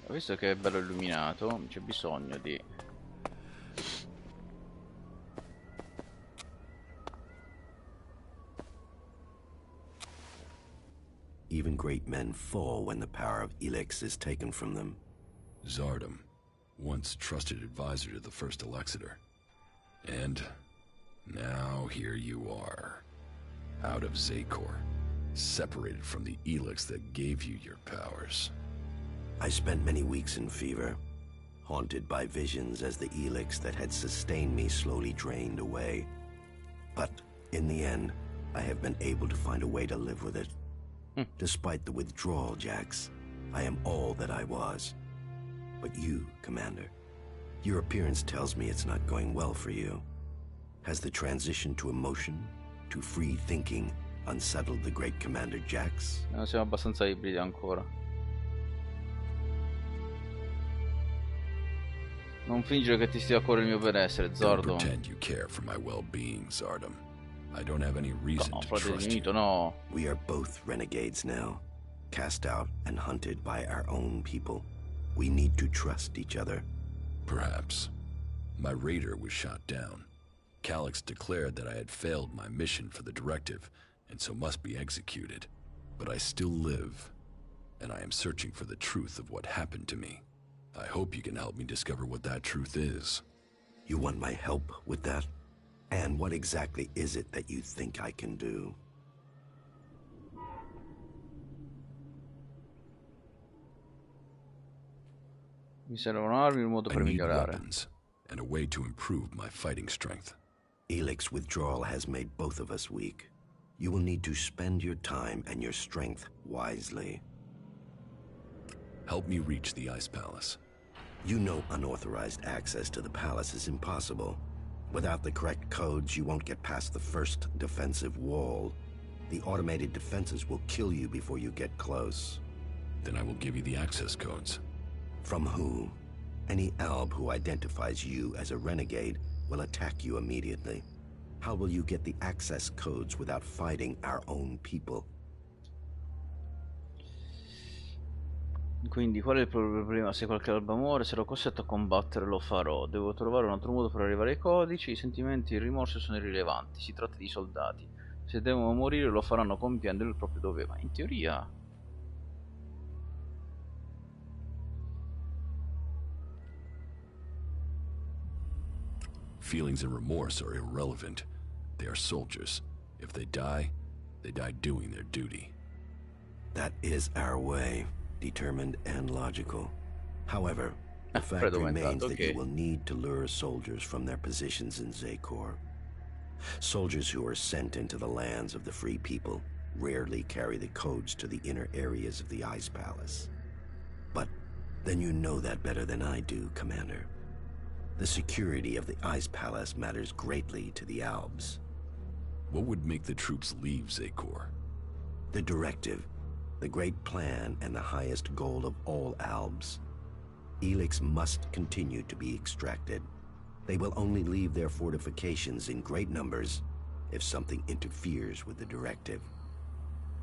[SPEAKER 1] Visto che è bello illuminato, c'è bisogno di...
[SPEAKER 5] Even great men fall when the power of ELEX is taken from them.
[SPEAKER 4] Zardom, once trusted advisor to the first Elexiter. And now here you are, out of Zakor, separated from the ELEX that gave you your powers.
[SPEAKER 5] I spent many weeks in fever, haunted by visions as the ELEX that had sustained me slowly drained away. But in the end, I have been able to find a way to live with it. Despite the withdrawal, Jax, I am all that I was. But you, Commander, your appearance tells me it's not going well for you. Has the transition to emotion, to free thinking, unsettled the great Commander Jax?
[SPEAKER 1] No, siamo abbastanza ibridi ancora. Non fingere che ti stia a cuore il mio benessere, Zardon.
[SPEAKER 4] Don't pretend you care for my well-being, Zardom. I don't have any reason to trust you.
[SPEAKER 1] No.
[SPEAKER 5] We are both renegades now, cast out and hunted by our own people. We need to trust each other.
[SPEAKER 4] Perhaps. My raider was shot down. Calyx declared that I had failed my mission for the directive, and so must be executed. But I still live, and I am searching for the truth of what happened to me. I hope you can help me discover what that truth is.
[SPEAKER 5] You want my help with that? And what exactly is it that you think I can do?
[SPEAKER 1] Mi servono armi, un modo per migliorare.
[SPEAKER 4] Weapons and a way to improve my fighting strength.
[SPEAKER 5] ELEX withdrawal has made both of us weak. You will need to spend your time and your strength wisely.
[SPEAKER 4] Help me reach the Ice Palace.
[SPEAKER 5] You know unauthorized access to the palace is impossible. Without the correct codes, you won't get past the first defensive wall. The automated defenses will kill you before you get close.
[SPEAKER 4] Then I will give you the access codes.
[SPEAKER 5] From who? Any Alb who identifies you as a renegade will attack you immediately. How will you get the access codes without fighting our own people?
[SPEAKER 1] Quindi qual è il problema? Se qualche alba muore, sarò costretto a combattere, lo farò. Devo trovare un altro modo per arrivare ai codici. I sentimenti e il rimorso sono irrilevanti. Si tratta di soldati. Se devono morire lo faranno compiendo il proprio dovere. Ma in teoria...
[SPEAKER 4] Feelings and remorse are irrelevant. They are soldiers. If they die doing their duty.
[SPEAKER 5] That is our way. Determined and logical. However, the fact remains that you will need to lure soldiers from their positions in Zakor. Soldiers who are sent into the lands of the free people rarely carry the codes to the inner areas of the Ice Palace. Then you know that better than I do, Commander. The security of the Ice Palace matters greatly to the Albs.
[SPEAKER 4] What would make the troops leave Zakor?
[SPEAKER 5] The directive, the great plan, and the highest goal of all Albs. ELEX must continue to be extracted. They will only leave their fortifications in great numbers if something interferes with the directive.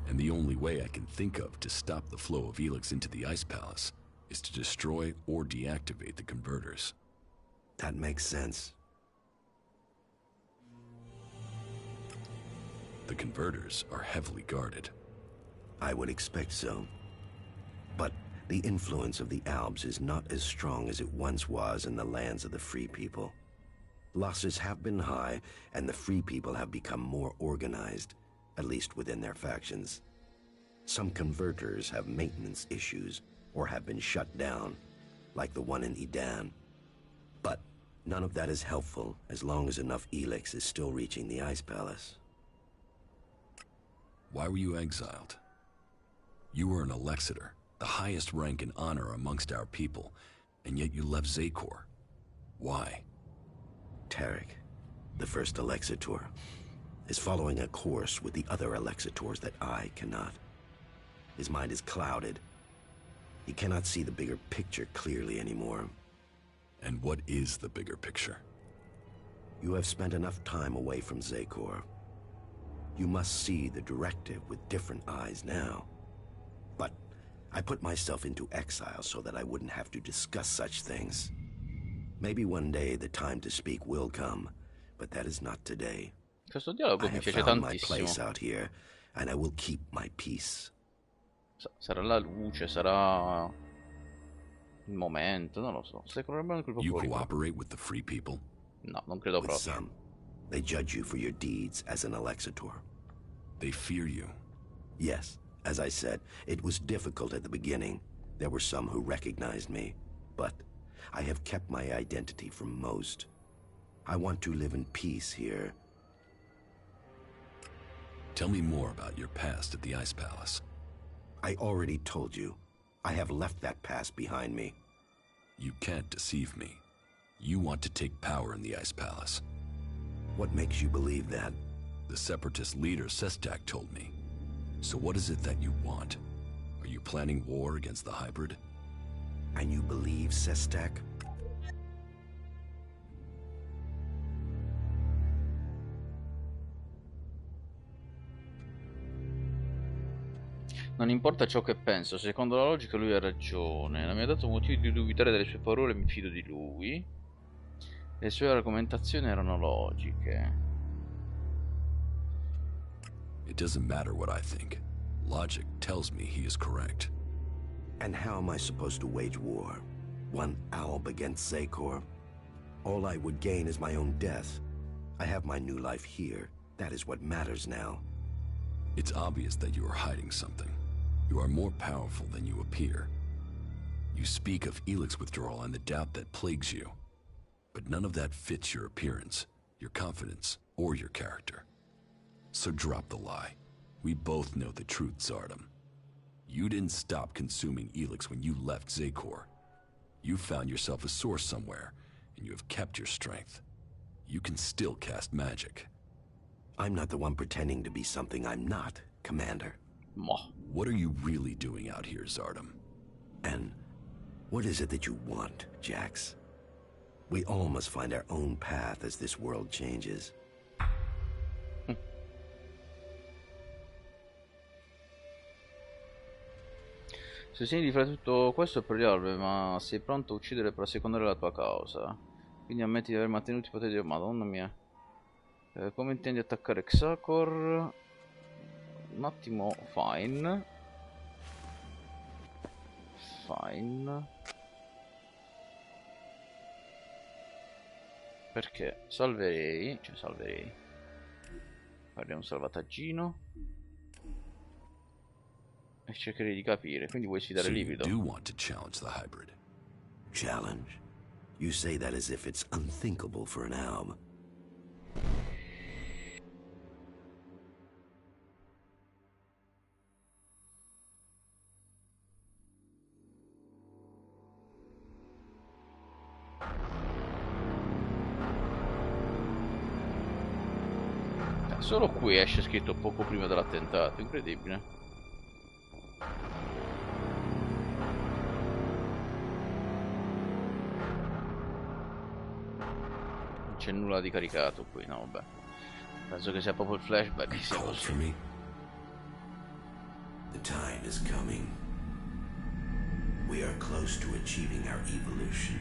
[SPEAKER 4] And the only way I can think of to stop the flow of ELEX into the Ice Palace is to destroy or deactivate the converters.
[SPEAKER 5] That makes sense.
[SPEAKER 4] The converters are heavily guarded.
[SPEAKER 5] I would expect so. But the influence of the Albs is not as strong as it once was in the lands of the Free People. Losses have been high, and the Free People have become more organized, at least within their factions. Some converters have maintenance issues, or have been shut down, like the one in Edan. But none of that is helpful as long as enough ELEX is still reaching the Ice Palace.
[SPEAKER 4] Why were you exiled? You were an Alexator, the highest rank and honor amongst our people, and yet you left Zakor. Why?
[SPEAKER 5] Tarek, the first Alexator, is following a course with the other Alexators that I cannot. His mind is clouded. He cannot see the bigger picture clearly anymore.
[SPEAKER 4] And what is the bigger picture?
[SPEAKER 5] You have spent enough time away from Zakor. You must see the directive with different eyes now. But I put myself into exile so that I wouldn't have to discuss such things. Maybe one day the time to speak will come, but that is not today.
[SPEAKER 1] Questo dialogo
[SPEAKER 5] I
[SPEAKER 1] mi
[SPEAKER 5] have
[SPEAKER 1] piace
[SPEAKER 5] found my place
[SPEAKER 1] tantissimo.
[SPEAKER 5] out here, and I will keep my peace.
[SPEAKER 1] Sarà la luce, sarà il momento, non lo so. Stai collaborando col
[SPEAKER 4] You
[SPEAKER 1] popolo?
[SPEAKER 4] cooperate with the Free People?
[SPEAKER 1] No, non credo
[SPEAKER 5] With
[SPEAKER 1] proprio.
[SPEAKER 5] some, they judge you for your deeds as an Alexator.
[SPEAKER 4] They fear you.
[SPEAKER 5] Yes, as I said, it was difficult at the beginning. There were some who recognized me, but I have kept my identity from most. I want to live in peace here.
[SPEAKER 4] Tell me more about your past at the Ice Palace.
[SPEAKER 5] I already told you. I have left that past behind me.
[SPEAKER 4] You can't deceive me. You want to take power in the Ice Palace.
[SPEAKER 5] What makes you believe that?
[SPEAKER 4] The Separatist leader, Sestak, told me. So what is it that you want? Are you planning war against the hybrid?
[SPEAKER 5] And you believe Sestak?
[SPEAKER 1] Non importa ciò che penso, secondo la logica lui ha ragione. Non mi ha dato motivo di dubitare delle sue parole e mi fido di lui. Le sue argomentazioni erano logiche.
[SPEAKER 4] It doesn't matter what I think. Logic tells me he is correct.
[SPEAKER 5] And how am I supposed to wage war? One Alb against Zakor? All I would gain is my own death. I have my new life here. That is what matters now.
[SPEAKER 4] It's obvious that you are hiding something. You are more powerful than you appear. You speak of ELEX withdrawal and the doubt that plagues you. But none of that fits your appearance, your confidence, or your character. So drop the lie. We both know the truth, Zardom. You didn't stop consuming ELEX when you left Zakor. You found yourself a source somewhere, and you have kept your strength. You can still cast magic.
[SPEAKER 5] I'm not the one pretending to be something I'm not, Commander.
[SPEAKER 4] What are you really doing out here, Zardom?
[SPEAKER 5] And what is it that you want, Jax? We all must find our own path as this world changes.
[SPEAKER 1] Se segni di fare tutto questo è per gli alberi, ma sei pronto a uccidere per assecondare la tua causa. Quindi ammetti di aver mantenuto i poteri di... Madonna mia. Come intendi attaccare Xakor? Un attimo, fine. Fine. Perché salverei, cioè salverei. Farei un salvataggino. E cercherei di capire, quindi vuoi sfidare Livido?
[SPEAKER 4] So you do want to challenge the hybrid?
[SPEAKER 5] Challenge? You say that as if it's unthinkable for an Alb.
[SPEAKER 1] Solo qui esce scritto poco prima dell'attentato, incredibile. Non c'è nulla di caricato qui, no vabbè. Penso che sia proprio il flashback che sia così.
[SPEAKER 5] The time is coming. We are close to achieving our evolution.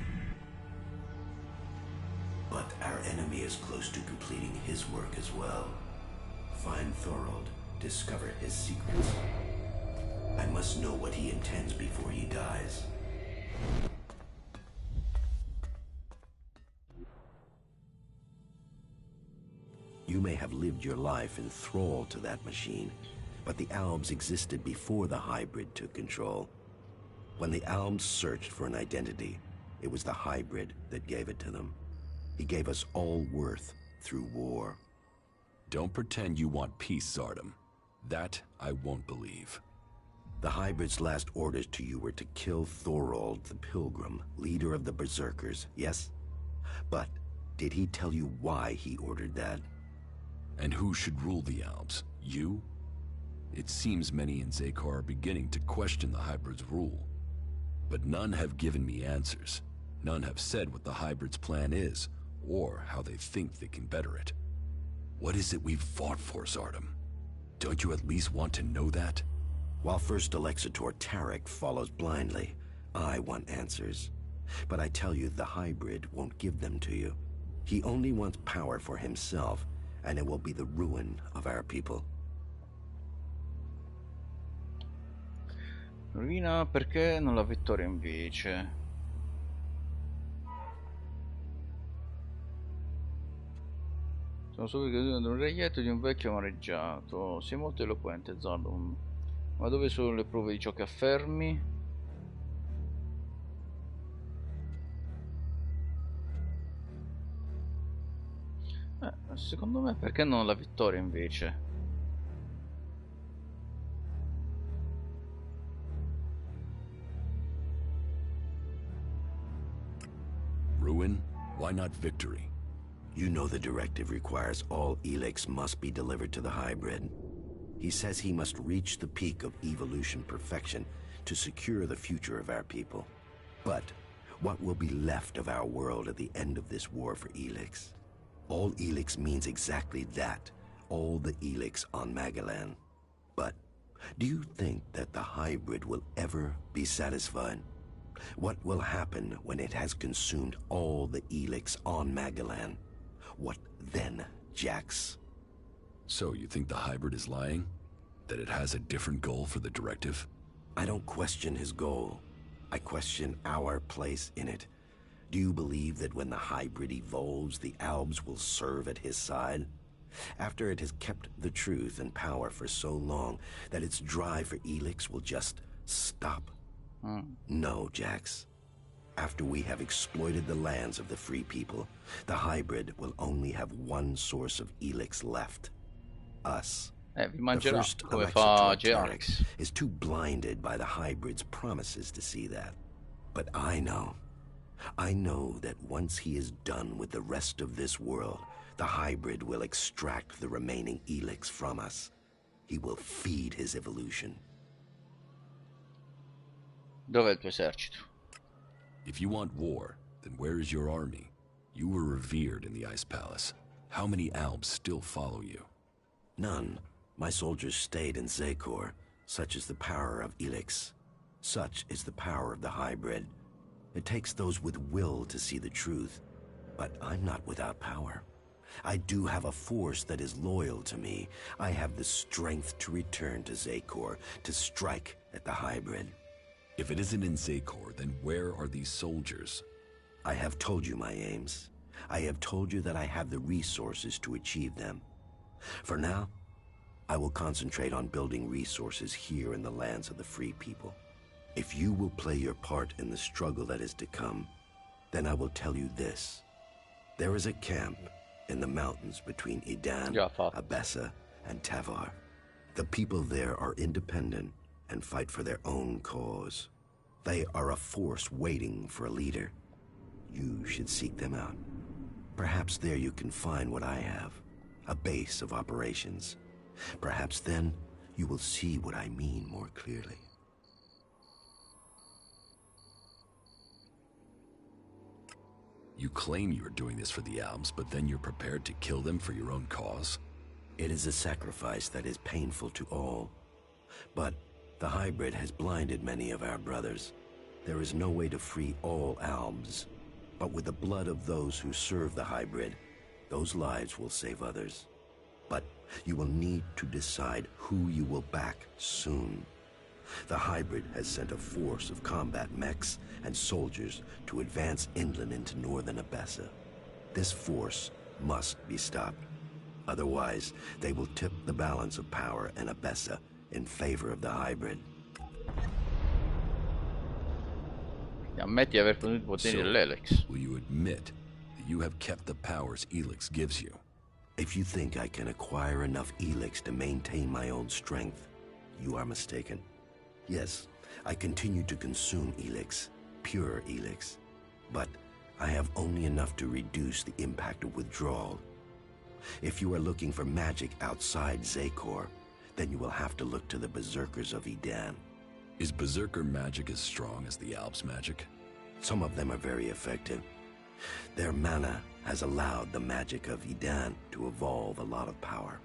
[SPEAKER 5] But our enemy is close to completing his work as well. Find Thorold, discover his secrets. I must know what he intends before he dies. You may have lived your life in thrall to that machine, but the Albs existed before the hybrid took control. When the Albs searched for an identity, it was the hybrid that gave it to them. He gave us all worth through war.
[SPEAKER 4] Don't pretend you want peace, Zardom. That I won't believe.
[SPEAKER 5] The hybrid's last orders to you were to kill Thorold the Pilgrim, leader of the Berserkers, yes? But did he tell you why he ordered that?
[SPEAKER 4] And who should rule the Albs? You? It seems many in Zakor are beginning to question the hybrid's rule. But none have given me answers. None have said what the hybrid's plan is, or how they think they can better it. What is it we've fought for, Zardom? Don't you at least want to know that?
[SPEAKER 5] While First Alexitor Tarek follows blindly, I want answers. But I tell you, the hybrid won't give them to you. He only wants power for himself, and it will be the ruin of our people.
[SPEAKER 1] Rovina perché non la vittoria invece? Sono subito di un reietto di un vecchio amareggiato. Sei molto eloquente, Zardom. Ma dove sono le prove di ciò che affermi? Secondo me perché non la vittoria invece?
[SPEAKER 4] Ruin? Why not victory?
[SPEAKER 5] You know the directive requires all ELEX must be delivered to the hybrid. He says he must reach the peak of evolution perfection to secure the future of our people. But what will be left of our world at the end of this war for ELEX? All ELEX means exactly that, all the ELEX on Magalan. But do you think that the hybrid will ever be satisfied? What will happen when it has consumed all the ELEX on Magalan? What then, Jax?
[SPEAKER 4] So you think the hybrid is lying? That it has a different goal for the directive?
[SPEAKER 5] I don't question his goal. I question our place in it. Do you believe that when the hybrid evolves, the Albs will serve at his side? After it has kept the truth and power for so long that its drive for ELEX will just stop? No, Jax. After we have exploited the lands of the free people, the hybrid will only have one source of ELEX left. Us.
[SPEAKER 1] Vi mangerà,
[SPEAKER 5] the first
[SPEAKER 1] come fa
[SPEAKER 5] Tarek is too blinded by the hybrid's promises to see that. But I know that once he is done with the rest of this world, the hybrid will extract the remaining ELEX from us. He will feed his evolution.
[SPEAKER 1] Dov'è il tuo esercito?
[SPEAKER 4] If you want war, then where is your army? You were revered in the Ice Palace. How many Albs still follow you?
[SPEAKER 5] None. My soldiers stayed in Zakor. Such is the power of ELEX. Such is the power of the hybrid. It takes those with will to see the truth. But I'm not without power. I do have a force that is loyal to me. I have the strength to return to Zakor, to strike at the hybrid.
[SPEAKER 4] If it isn't in Zakor, then where are these soldiers?
[SPEAKER 5] I have told you my aims. I have told you that I have the resources to achieve them. For now, I will concentrate on building resources here in the lands of the free people. If you will play your part in the struggle that is to come, then I will tell you this. There is a camp in the mountains between Idan, Abessa, and Tavar. The people there are independent and fight for their own cause. They are a force waiting for a leader. You should seek them out. Perhaps there you can find what I have. a base of operations. Perhaps then you will see what I mean more clearly.
[SPEAKER 4] You claim you are doing this for the Albs, but then you're prepared to kill them for your own cause?
[SPEAKER 5] It is a sacrifice that is painful to all. But the hybrid has blinded many of our brothers. There is no way to free all Albs. But with the blood of those who serve the hybrid, those lives will save others. But you will need to decide who you will back soon. The hybrid has sent a force of combat mechs and soldiers to advance inland into northern Abessa. This force must be stopped. Otherwise, they will tip the balance of power in Abessa in favor of the hybrid.
[SPEAKER 1] Ammetti di aver potuto i poteri dell'Elex.
[SPEAKER 4] Will you admit that you have kept the powers ELEX gives you?
[SPEAKER 5] If you think I can acquire enough ELEX to maintain my own strength, you are mistaken. Yes, I continue to consume ELEX, pure ELEX, but I have only enough to reduce the impact of withdrawal. If you are looking for magic outside Zakor, then you will have to look to the Berserkers of Edan.
[SPEAKER 4] Is Berserker magic as strong as the Albs magic?
[SPEAKER 5] Some of them are very effective. Their mana has allowed the magic of Edan to evolve a lot of power.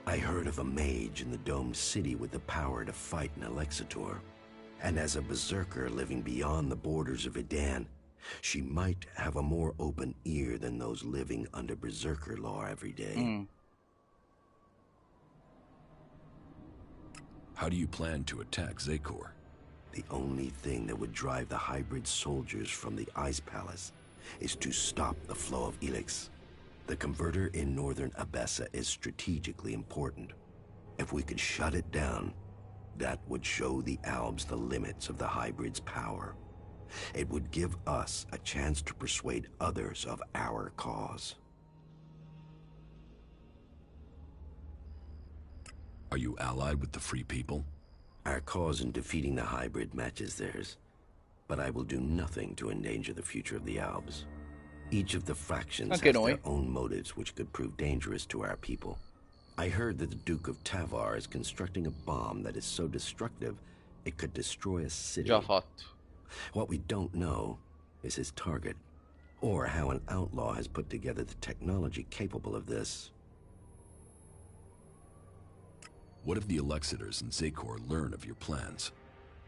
[SPEAKER 5] I heard of a mage in the domed city with the power to fight an Alexitor. And as a berserker living beyond the borders of Edan, she might have a more open ear than those living under berserker law every day.
[SPEAKER 4] How do you plan to attack Zakor?
[SPEAKER 5] The only thing that would drive the hybrid soldiers from the Ice Palace is to stop the flow of ELEX. The converter in northern Abessa is strategically important. If we could shut it down, that would show the Albs the limits of the hybrid's power. It would give us a chance to persuade others of our cause.
[SPEAKER 4] Are you allied with the Free People?
[SPEAKER 5] Our cause in defeating the hybrid matches theirs, but I will do nothing to endanger the future of the Albs. Each of the factions has their own motives which could prove dangerous to our people. I heard that the Duke of Tavar is constructing a bomb that is so destructive it could destroy a city.
[SPEAKER 1] Già fatto.
[SPEAKER 5] What we don't know is his target, or how an outlaw has put together the technology capable of this.
[SPEAKER 4] What if the Alexitors and Zakor learn of your plans?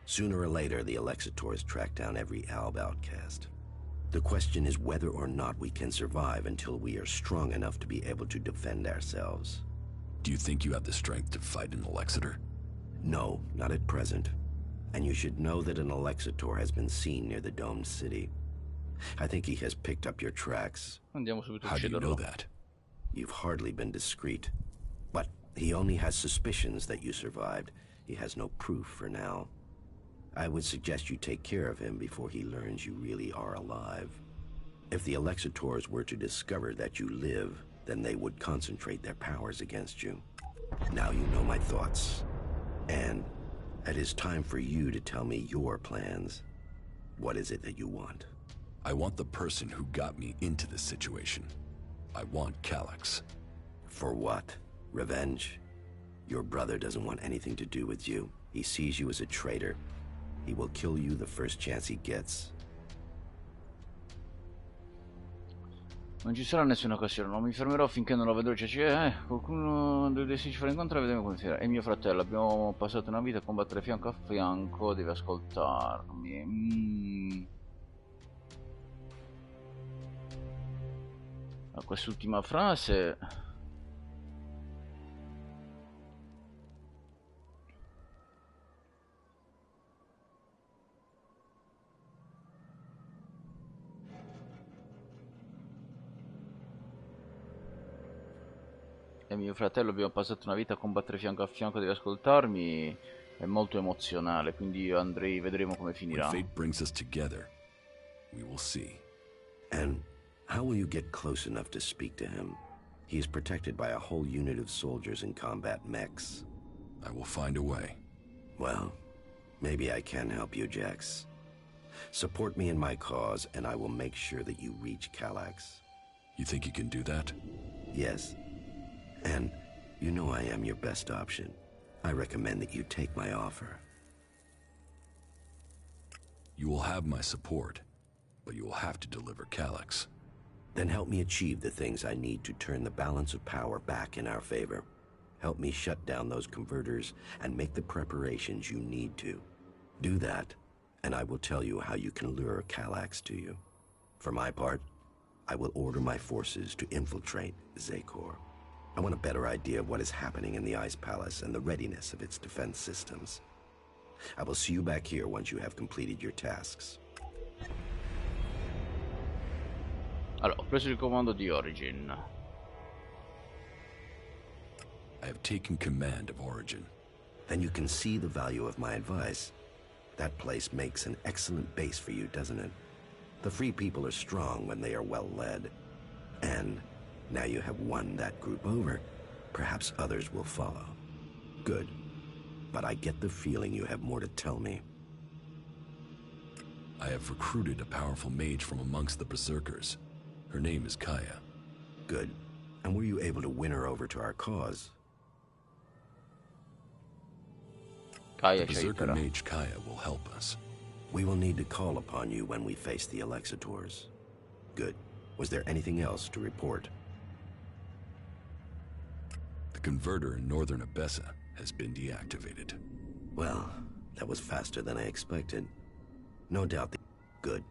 [SPEAKER 5] Sooner or later, the Alexitors track down every Alb outcast. The question is whether or not we can survive until we are strong enough to be able to defend ourselves.
[SPEAKER 4] Do you think you have the strength to fight an Alexitor?
[SPEAKER 5] No, not at present. And you should know that an Alexitor has been seen near the domed city. I think he has picked up your tracks.
[SPEAKER 4] How do you know that?
[SPEAKER 5] You've hardly been discreet. But he only has suspicions that you survived. He has no proof for now. I would suggest you take care of him before he learns you really are alive. If the Alexitors were to discover that you live, then they would concentrate their powers against you. Now you know my thoughts. And it is time for you to tell me your plans. What is it that you want?
[SPEAKER 4] I want the person who got me into this situation. I want Calyx.
[SPEAKER 5] For what? Revenge? Your brother doesn't want anything to do with you. He sees you as a traitor. He will kill you the first chance he gets.
[SPEAKER 1] Non ci sarà nessuna occasione, non mi fermerò finché non lo vedrò. Qualcuno desidera fare incontro e vedremo come finirà. È mio fratello, abbiamo passato una vita a combattere fianco a fianco, devi ascoltarmi. A quest'ultima frase... E mio fratello, abbiamo passato una vita a combattere fianco a fianco, devi ascoltarmi, è molto emozionale, quindi io andrei, vedremo come finirà.
[SPEAKER 4] When fate brings us together, we will see.
[SPEAKER 5] And how will you get close enough to speak to him? He is protected by a whole unit of soldiers in combat mechs.
[SPEAKER 4] I will find a way.
[SPEAKER 5] Well, maybe I can help you, Jax. Support me in my cause, and I will make sure that you reach Calyx.
[SPEAKER 4] You think you can do that?
[SPEAKER 5] Yes. And you know I am your best option. I recommend that you take my offer.
[SPEAKER 4] You will have my support, but you will have to deliver Calyx.
[SPEAKER 5] Then help me achieve the things I need to turn the balance of power back in our favor. Help me shut down those converters and make the preparations you need to. Do that, and I will tell you how you can lure Calyx to you. For my part, I will order my forces to infiltrate Zakor. I want a better idea of what is happening in the Ice Palace and the readiness of its defense systems. I will see you back here once you have completed your tasks.
[SPEAKER 1] Allora, ho preso il comando di Origin.
[SPEAKER 4] I have taken command of Origin.
[SPEAKER 5] Then you can see the value of my advice. That place makes an excellent base for you, doesn't it? The Free People are strong when they are well led. And now you have won that group over. Perhaps others will follow. Good. But I get the feeling you have more to tell me.
[SPEAKER 4] I have recruited a powerful mage from amongst the Berserkers. Her name is Kaya.
[SPEAKER 5] Good. And were you able to win her over to our cause?
[SPEAKER 4] The Berserker mage Kaya will help us.
[SPEAKER 5] We will need to call upon you when we face the Alexitors. Good. Was there anything else to report?
[SPEAKER 4] The converter in northern Abessa has been deactivated.
[SPEAKER 5] Well, that was faster than I expected. No doubt. Good.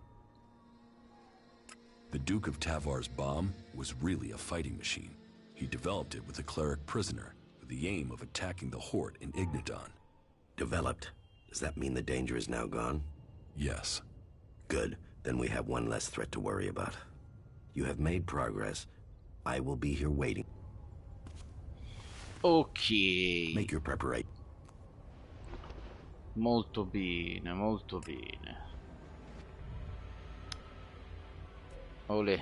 [SPEAKER 4] The Duke of Tavar's bomb was really a fighting machine. He developed it with a cleric prisoner with the aim of attacking the Horde in Ignadon.
[SPEAKER 5] Developed? Does that mean the danger is now gone?
[SPEAKER 4] Yes.
[SPEAKER 5] Good. Then we have one less threat to worry about. You have made progress. I will be here waiting.
[SPEAKER 1] Ok.
[SPEAKER 5] Make your preparation.
[SPEAKER 1] Molto bene, molto bene. Olè.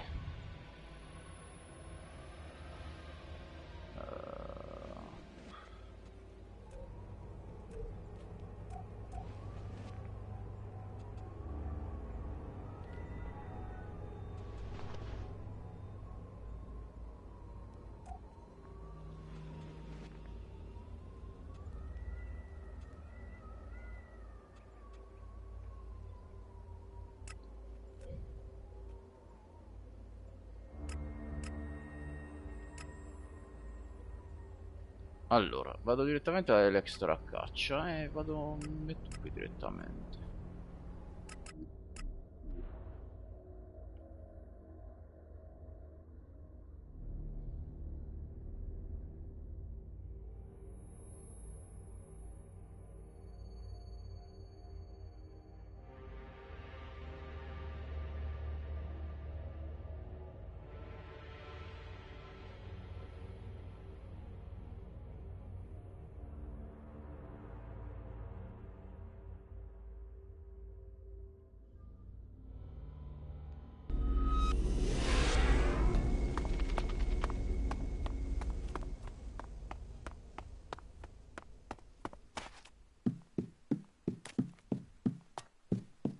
[SPEAKER 1] Allora, vado direttamente a ELEX a caccia e vado, mi metto qui direttamente.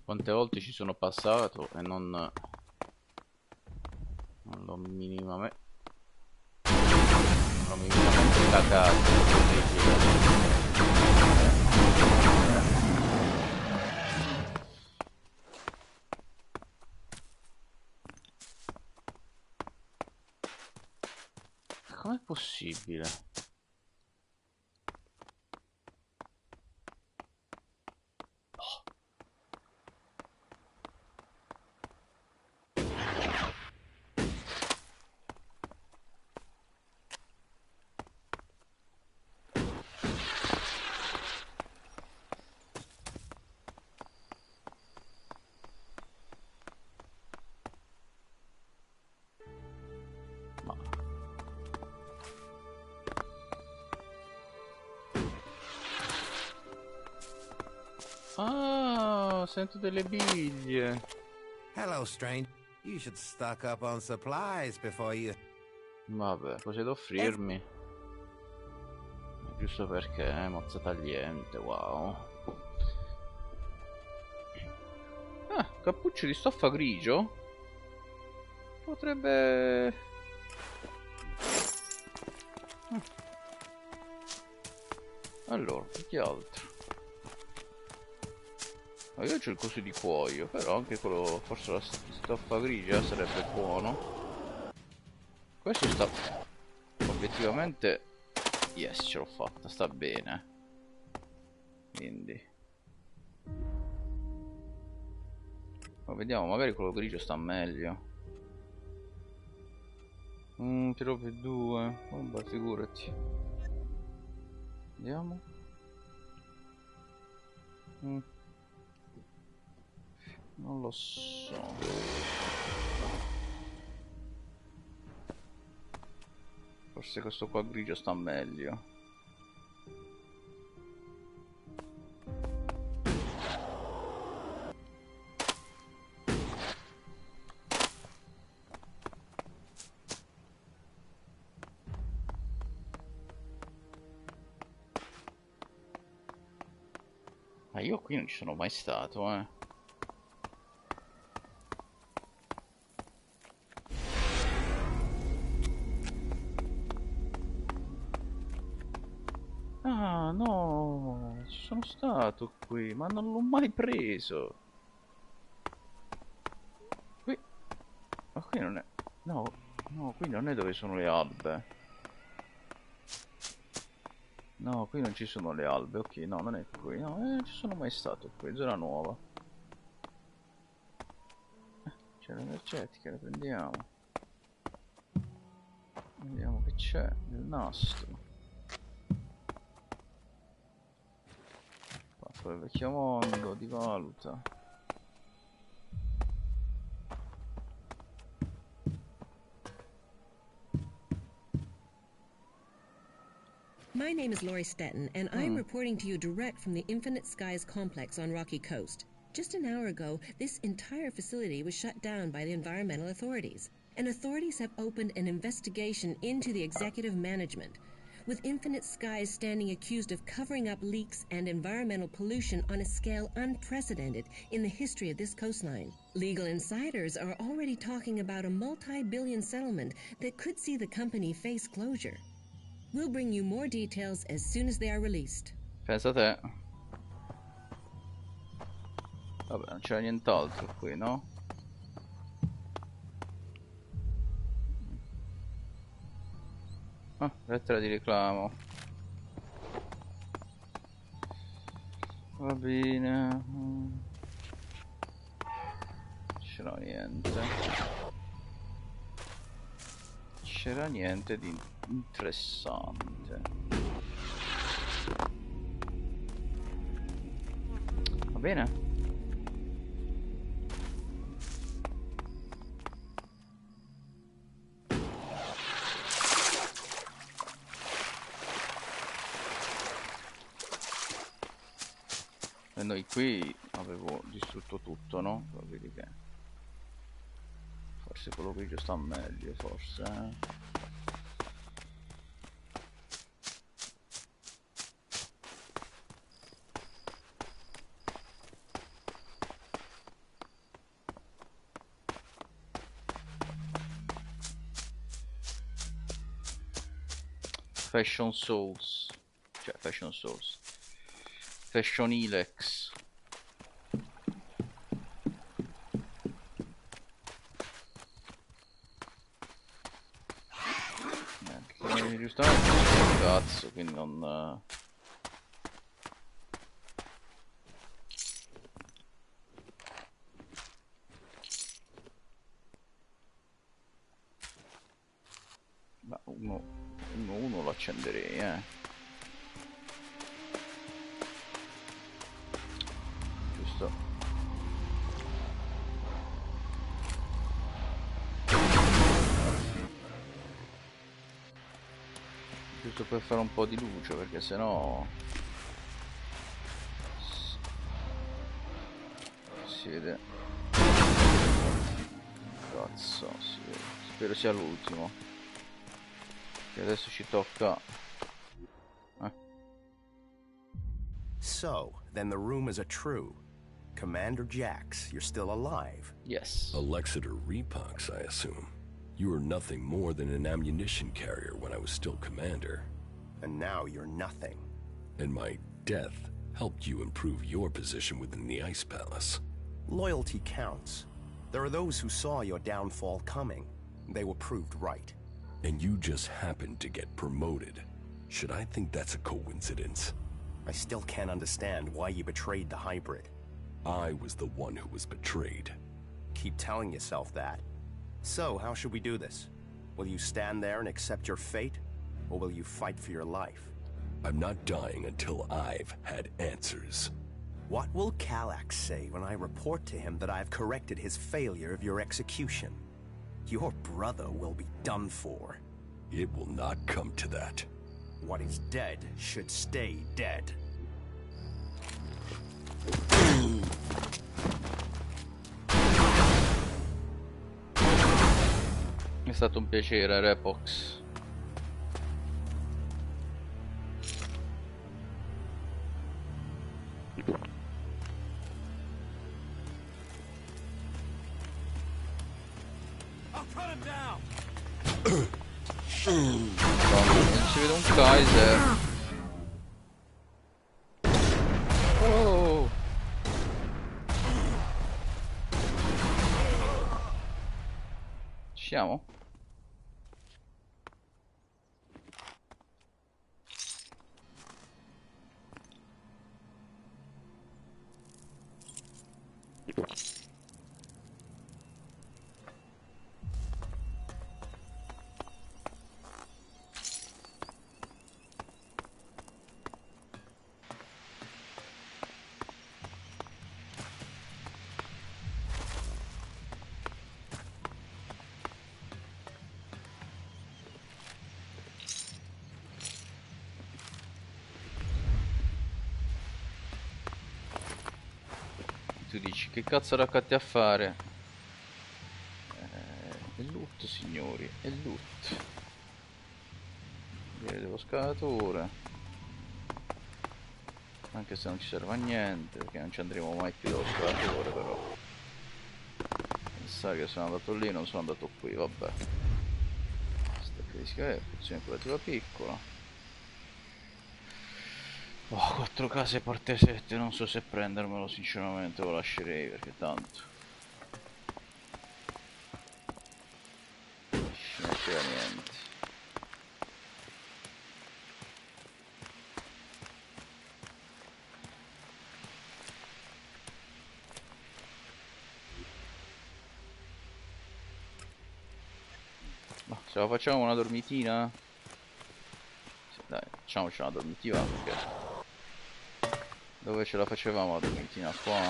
[SPEAKER 1] Quante volte ci sono passato e non l'ho minimamente cagato. Com'è possibile? Ah, sento delle biglie.
[SPEAKER 11] Hello, stranger. You should stock up on supplies before you...
[SPEAKER 1] Vabbè, cose da offrirmi. Giusto perché, mozza tagliente, wow. Ah, cappuccio di stoffa grigio? Allora, che altro? Io c'ho il coso di cuoio, però anche quello, forse la stoffa grigia sarebbe buono. Questo sta... obiettivamente... Yes, ce l'ho fatta, sta bene. Quindi... ma vediamo, magari quello grigio sta meglio. Tiro per 2. Vabbè, figurati. Vediamo. Non lo so. Forse questo qua grigio sta meglio. Ma io qui non ci sono mai stato, eh. Ah, no, ci sono stato qui, ma non l'ho mai preso. Qui... ma qui non è... no, no, qui non è dove sono le albe. No, qui non ci sono le albe, ok, no, non è qui, no, non ci sono mai stato qui, zona nuova. C'è l'energetica, la prendiamo. Vediamo che c'è, il nastro. Fatto il vecchio mondo, di valuta.
[SPEAKER 12] My name is Lori Stetton, and I'm reporting to you direct from the Infinite Skies complex on Rocky Coast. Just an hour ago, this entire facility was shut down by the environmental authorities, and authorities have opened an investigation into the executive management, with Infinite Skies standing accused of covering up leaks and environmental pollution on a scale unprecedented in the history of this coastline. Legal insiders are already talking about a multi-billion settlement that could see the company face closure. We'll bring you more details as soon as they are released.
[SPEAKER 1] Pensa te. Vabbè, non c'era nient'altro qui, no? Ah, lettera di reclamo. Va bene. C'era niente. C'era niente di interessante. Va bene. E noi qui avevo distrutto tutto, no? Vedi che forse quello grigio sta meglio, forse, eh? Fashion Souls, cioè Fashion Souls, Fashion ELEX. Giustamente un cazzo, quindi non... ma uno lo accenderei, giusto. Giusto per fare un po' di luce, perché sennò si vede. Cazzo, si vede. Spero sia l'ultimo. Che adesso ci tocca.
[SPEAKER 5] So, then the rumors are true. Commander Jax, you're still alive.
[SPEAKER 1] Yes.
[SPEAKER 4] Alexeter Repox, I assume. You were nothing more than an ammunition carrier when I was still commander.
[SPEAKER 13] And now you're nothing.
[SPEAKER 4] And my death helped you improve your position within the Ice Palace.
[SPEAKER 13] Loyalty counts. There are those who saw your downfall coming. They were proved right.
[SPEAKER 4] And you just happened to get promoted. Should I think that's a coincidence?
[SPEAKER 13] I still can't understand why you betrayed the hybrid.
[SPEAKER 4] I was the one who was betrayed.
[SPEAKER 13] Keep telling yourself that. So, how should we do this? Will you stand there and accept your fate? Or will you fight for your life?
[SPEAKER 4] I'm not dying until I've had answers.
[SPEAKER 13] What will Kallax say when I report to him that I've corrected his failure of your execution? Your brother will be done for.
[SPEAKER 4] It will not come to that.
[SPEAKER 13] What is dead should stay dead.
[SPEAKER 1] È stato un piacere, Repox. Non si vede un Kaiser. Oh. Ci siamo? Tu dici che cazzo raccatti a fare? È loot, signori, è loot. Direi dello scalatore. Anche se non ci serve a niente, perché non ci andremo mai più dallo scalatore, però. Pensare che sono andato lì, non sono andato qui, vabbè. Stacca di schiavere, pozione curativa piccola. Oh, 4 case parte 7, non so se prendermelo, sinceramente lo lascerei perché tanto non ne frega niente. Ma se la facciamo una dormitina? Sì, dai, facciamoci una dormitiva perché... Dove ce la facevamo la dormitina? Qua?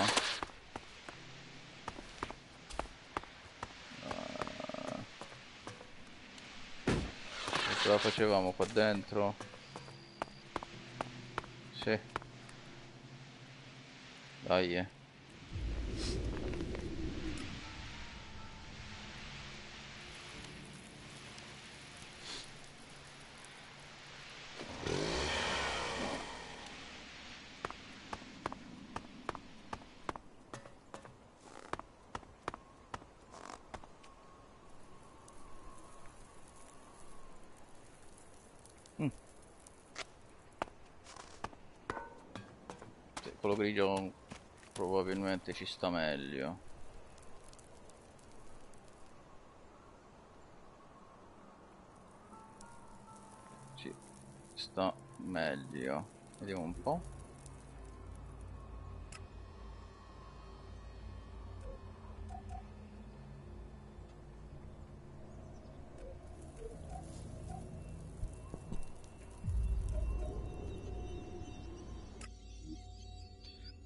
[SPEAKER 1] Ce la facevamo qua dentro? Sì. Dai. Quello grigio probabilmente ci sta meglio. Ci sta meglio. Vediamo un po'.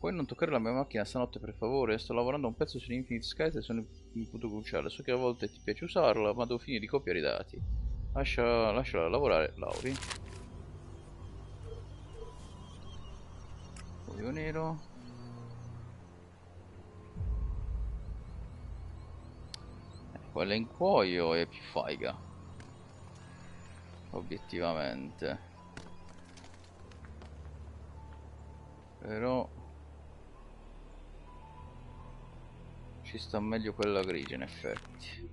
[SPEAKER 1] Puoi non toccare la mia macchina stanotte per favore? Sto lavorando a un pezzo sull'Infinite Skies e sono in punto cruciale. So che a volte ti piace usarla, ma devo finire di copiare i dati. Lasciala lavorare, Lauri. Codice nero. Quella in cuoio è più faiga. Obiettivamente. Però... ci sta meglio quella grigia in effetti.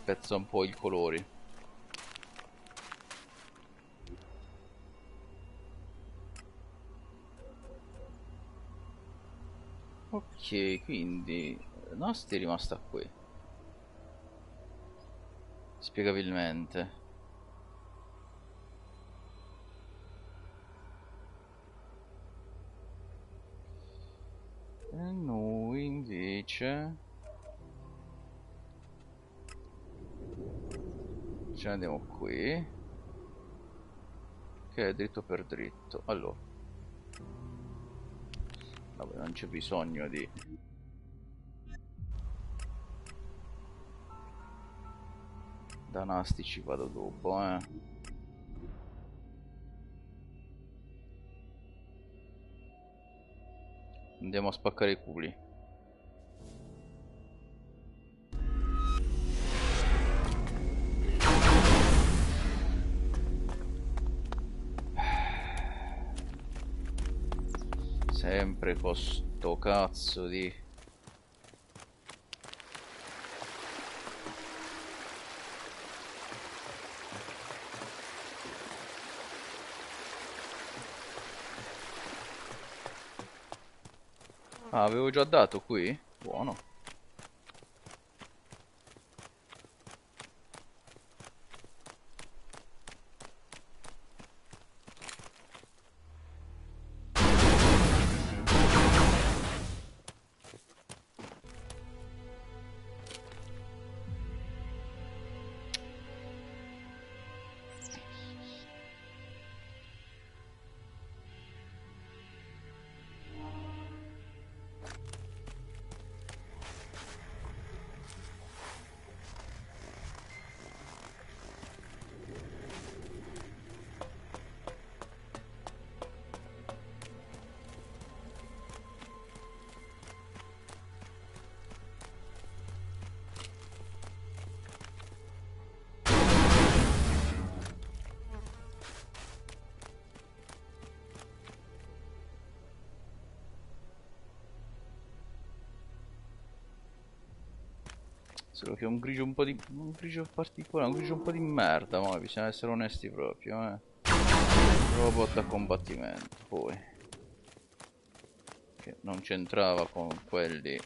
[SPEAKER 1] spezza un po' i colori. Ok, quindi Nasty è rimasta qui, spiegabilmente. E noi invece ce ne andiamo qui, che è dritto per dritto. Allora, vabbè, non c'è bisogno di... Da Nasty ci vado dopo, Andiamo a spaccare i culi. Sempre con sto cazzo di... Ah, avevo già dato qui? Buono. Solo che è un grigio un po' di... un grigio particolare, un grigio un po' di merda, ma bisogna essere onesti proprio, Robot da combattimento, poi. Che non c'entrava con quelli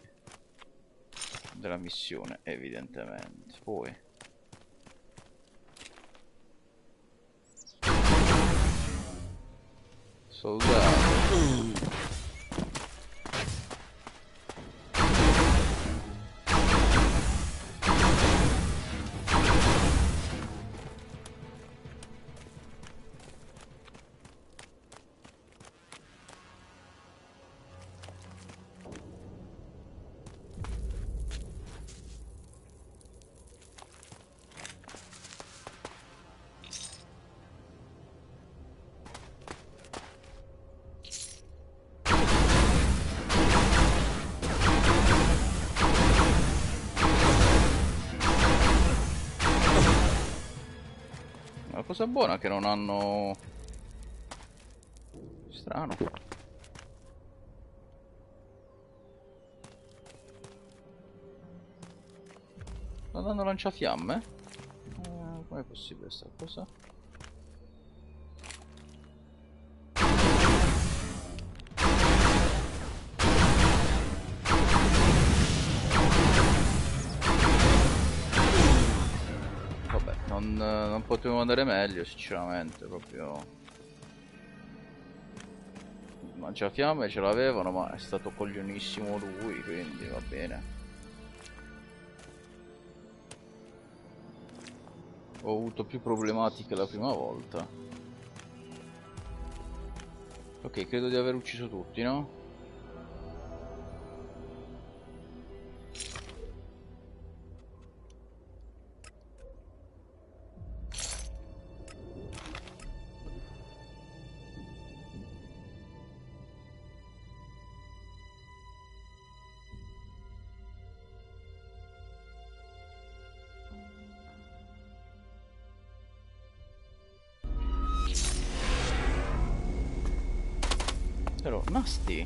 [SPEAKER 1] della missione, evidentemente. Poi. Soldato. Una cosa buona che non hanno... Strano. Non hanno lanciafiamme? Com'è possibile questa cosa? Vabbè, non potevo andare meglio, sinceramente, proprio... Lanciafiamme ce l'avevano, ma è stato coglionissimo lui, quindi va bene. Ho avuto più problematiche la prima volta. Ok, credo di aver ucciso tutti, no? Però, Nasty,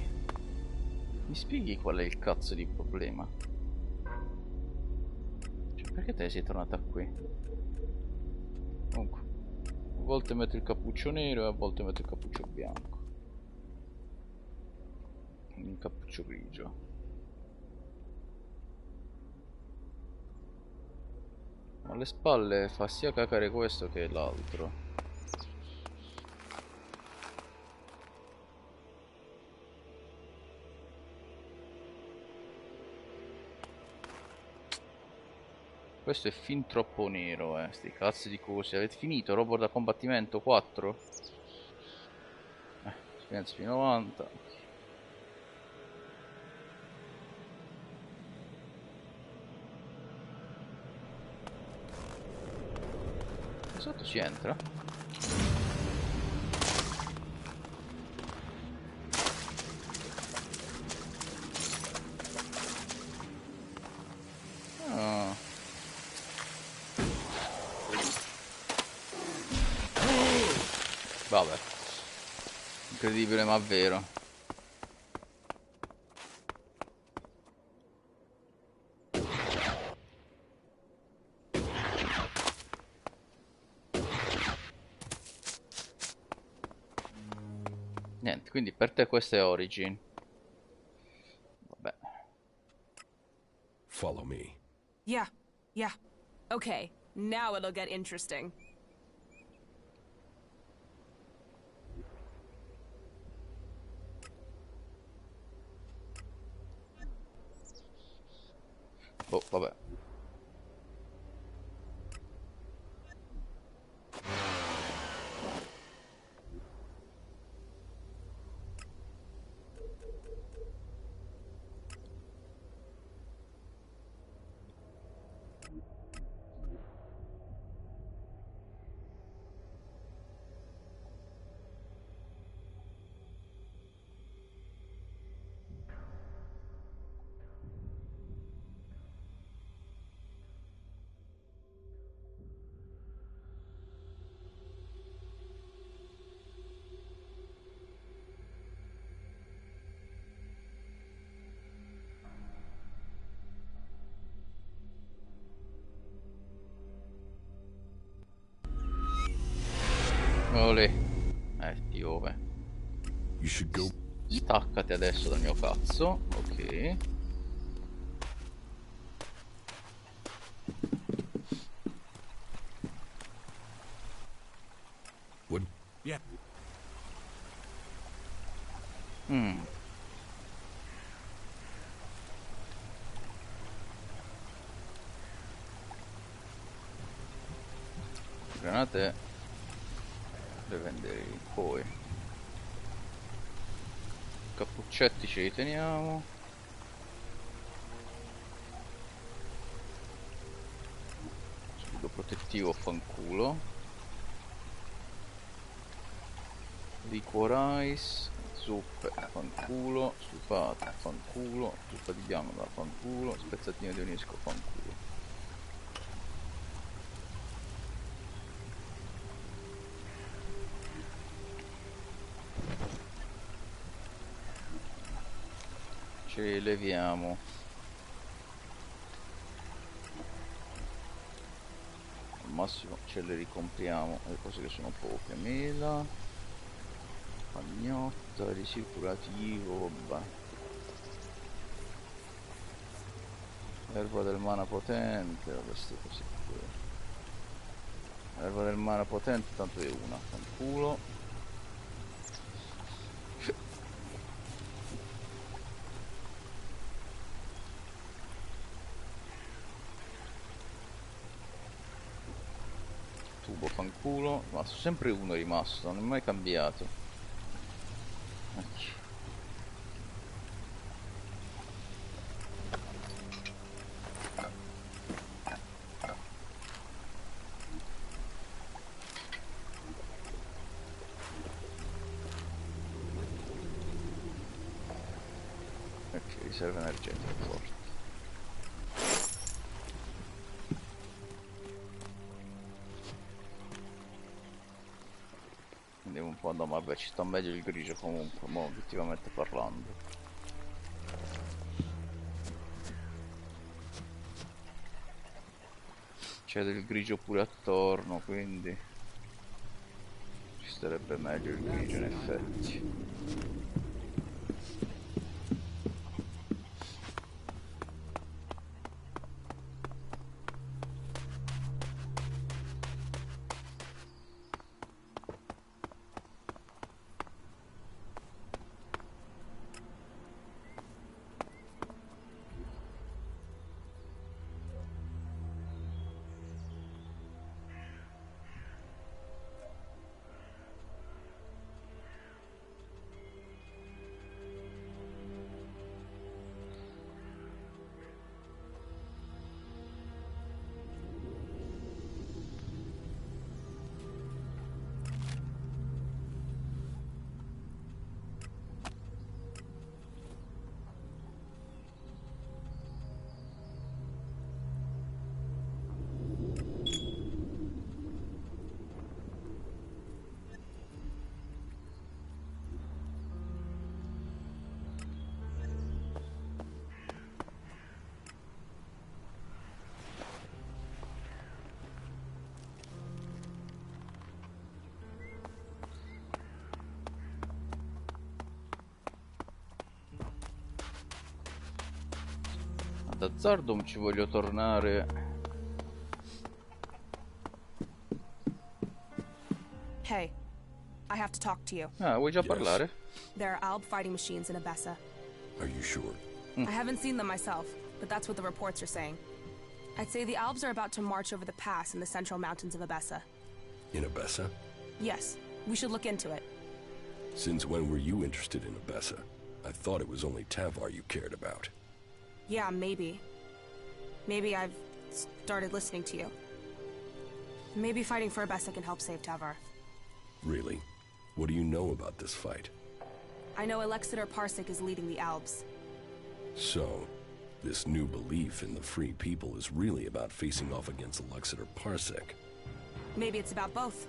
[SPEAKER 1] mi spieghi qual è il cazzo di problema? Cioè, Perché te sei tornata qui? Comunque, a volte metto il cappuccio nero e a volte metto il cappuccio bianco. Un cappuccio grigio. Alle spalle fa sia cacare questo che l'altro. Questo è fin troppo nero, sti cazzi di cose. Avete finito? Robot da combattimento 4? Esperienza più 90. E sotto si entra? Ah. Vabbè, incredibile ma vero. Niente, quindi per te questa è Origin. Vabbè.
[SPEAKER 4] Follow me.
[SPEAKER 10] Yeah, yeah. Okay, now it'll get interesting.
[SPEAKER 1] Oh, vabbè. Olè. Piove.
[SPEAKER 4] You should go.
[SPEAKER 1] Staccati adesso dal mio cazzo. Ok.
[SPEAKER 4] What?
[SPEAKER 3] Yeah.
[SPEAKER 1] Granate le venderei poi. Cappuccetti ce li teniamo. Scudo protettivo fanculo. Liquorice. Zuppe fanculo. Stufata fanculo. Zuppa di bianco fanculo. Spezzatino di unisco fanculo. Ce leviamo. Al massimo ce le ricompriamo le cose che sono poche. Mela, pagnotta, residuo curativo, vabbè. Erba del mana potente, queste cose qui. Erba del mana potente, tanto è una, fanculo. Tubo fanculo, ma sempre uno è rimasto, non è mai cambiato. Ok, riserva energetica forte. Andiamo un po' da, vabbè, ci sta meglio il grigio comunque, ma obiettivamente parlando. c'è del grigio pure attorno, quindi ci starebbe meglio il grigio in effetti. Ad Azzardom ci voglio tornare.
[SPEAKER 10] Hey, I have to talk to you.
[SPEAKER 1] Ah, vuoi già parlare?
[SPEAKER 10] There are Alb fighting machines in Abessa.
[SPEAKER 4] Are you sure?
[SPEAKER 10] I haven't seen them myself, but that's what the reports are saying. I'd say the Albs are about to march over the pass in the central mountains of Abessa.
[SPEAKER 4] In Abessa?
[SPEAKER 10] Yes, we should look into it.
[SPEAKER 4] Since when were you interested in Abessa? I thought it was only Tavar you cared about.
[SPEAKER 10] Yeah, maybe. Maybe I've started listening to you. Maybe fighting for Abessa can help save Tavar.
[SPEAKER 4] Really? What do you know about this fight?
[SPEAKER 10] I know Alexander Parsec is leading the Albs.
[SPEAKER 4] So, this new belief in the free people is really about facing off against Alexander Parsec.
[SPEAKER 10] Maybe it's about both.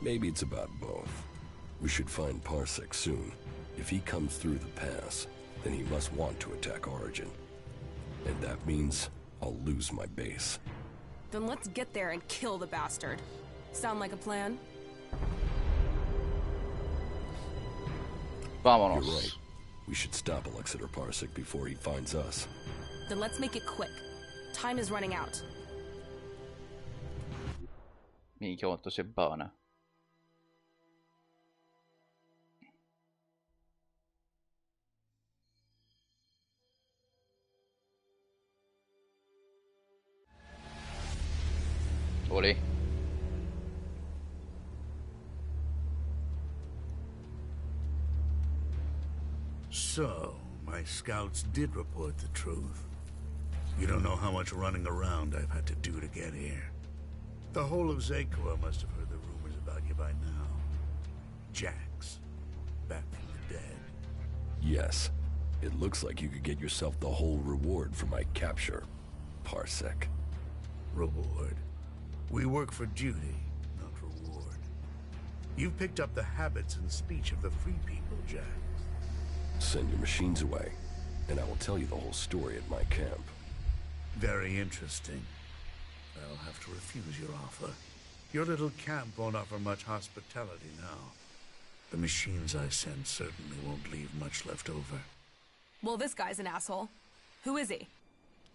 [SPEAKER 4] Maybe it's about both. We should find Parsec soon. If he comes through the pass, then he must want to attack Origin. And that means I'll lose my base.
[SPEAKER 10] Then let's get there and kill the bastard. Sound like a plan?
[SPEAKER 1] Vámonos.
[SPEAKER 4] You're right. We should stop Alexander Parsec before he finds us.
[SPEAKER 10] Then let's make it quick. Time is running out.
[SPEAKER 1] Minchia quanto sei buona. Olé.
[SPEAKER 3] So, my scouts did report the truth. You don't know how much running around I've had to do to get here. The whole of Zakor must have heard the rumors about you by now. Jax, back from the dead.
[SPEAKER 4] Yes. It looks like you could get yourself the whole reward for my capture, Parsec.
[SPEAKER 3] Reward? We work for duty, not reward. You've picked up the habits and speech of the free people, Jax.
[SPEAKER 4] Send your machines away, and I will tell you the whole story at my camp.
[SPEAKER 3] Very interesting. I'll have to refuse your offer. Your little camp won't offer much hospitality now. The machines I send certainly won't leave much left over.
[SPEAKER 10] Well, this guy's an asshole. Who is he?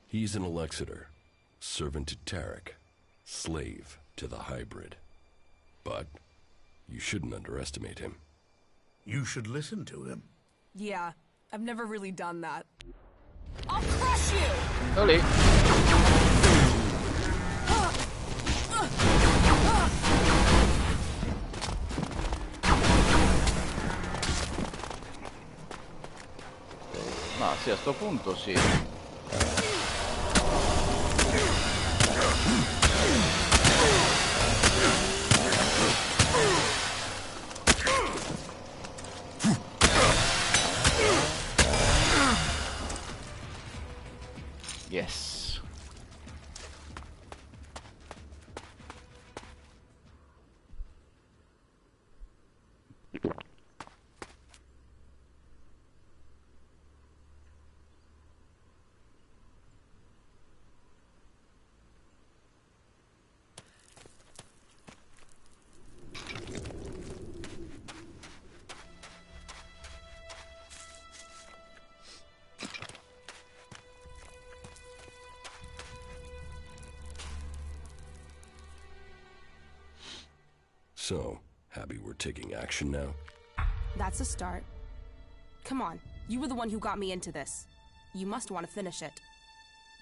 [SPEAKER 4] He's an Alexander, servant to Tarek, slave to the hybrid. But you shouldn't underestimate him.
[SPEAKER 3] You should listen to him.
[SPEAKER 10] Yeah, I've never really done that. I'll crush you!
[SPEAKER 1] Olé. Ma sì, a sto punto sì. Yes.
[SPEAKER 4] So, happy we're taking action now?
[SPEAKER 10] That's a start. Come on, you were the one who got me into this. You must want to finish it.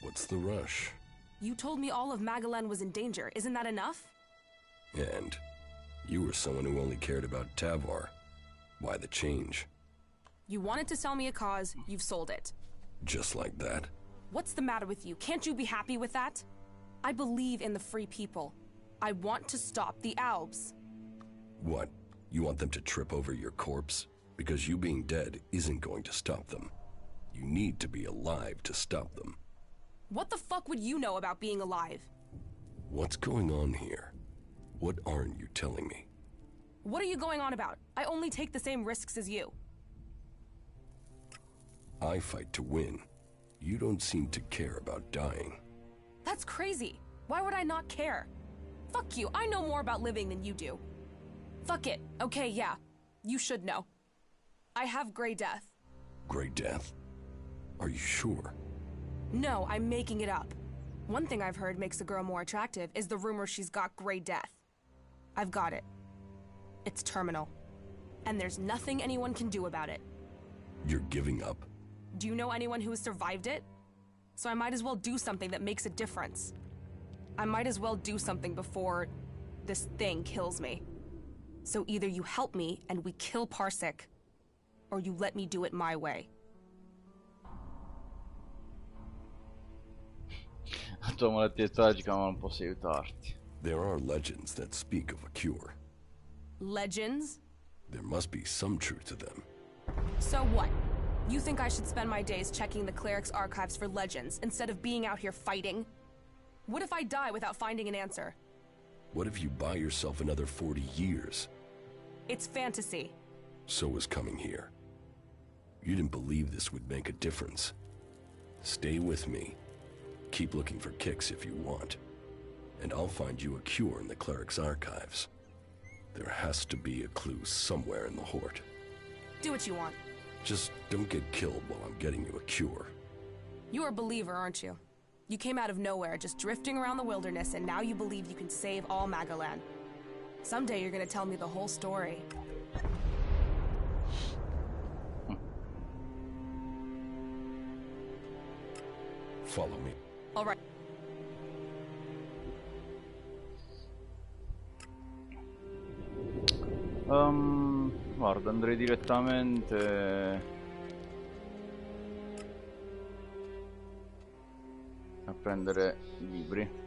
[SPEAKER 4] What's the rush?
[SPEAKER 10] You told me all of Magalan was in danger. Isn't that enough?
[SPEAKER 4] And you were someone who only cared about Tavar. Why the change?
[SPEAKER 10] You wanted to sell me a cause, you've sold it.
[SPEAKER 4] Just like that?
[SPEAKER 10] What's the matter with you? Can't you be happy with that? I believe in the free people. I want to stop the Albs.
[SPEAKER 4] What? You want them to trip over your corpse? Because you being dead isn't going to stop them. You need to be alive to stop them.
[SPEAKER 10] What the fuck would you know about being alive?
[SPEAKER 4] What's going on here? What aren't you telling me?
[SPEAKER 10] What are you going on about? I only take the same risks as you.
[SPEAKER 4] I fight to win. You don't seem to care about dying.
[SPEAKER 10] That's crazy. Why would I not care? Fuck you, I know more about living than you do. Fuck it. Okay, yeah. You should know. I have Grey Death.
[SPEAKER 4] Grey Death? Are you sure?
[SPEAKER 10] No, I'm making it up. One thing I've heard makes a girl more attractive is the rumor she's got Grey Death. I've got it. It's terminal. And there's nothing anyone can do about it.
[SPEAKER 4] You're giving up?
[SPEAKER 10] Do you know anyone who has survived it? So I might as well do something that makes a difference. I might as well do something before this thing kills me. So either you help me and we kill Parsec, or you let me do it my way.
[SPEAKER 1] La tua malattia è tragica, ma non posso aiutarti.
[SPEAKER 4] There are legends that speak of a cure.
[SPEAKER 10] Legends?
[SPEAKER 4] There must be some truth to them.
[SPEAKER 10] So what? You think I should spend my days checking the cleric's archives for legends instead of being out here fighting? What if I die without finding an answer?
[SPEAKER 4] What if you buy yourself another 40 years?
[SPEAKER 10] It's fantasy.
[SPEAKER 4] So is coming here. You didn't believe this would make a difference. Stay with me. Keep looking for kicks if you want. And I'll find you a cure in the cleric's archives. There has to be a clue somewhere in the Hort.
[SPEAKER 10] Do what you want.
[SPEAKER 4] Just don't get killed while I'm getting you a cure.
[SPEAKER 10] You're a believer, aren't you? You came out of nowhere, just drifting around the wilderness, and now you believe you can save all Magalan. Someday you're gonna tell me the whole story.
[SPEAKER 4] Follow me.
[SPEAKER 10] All right.
[SPEAKER 1] Guarda, andrei direttamente a prendere i libri.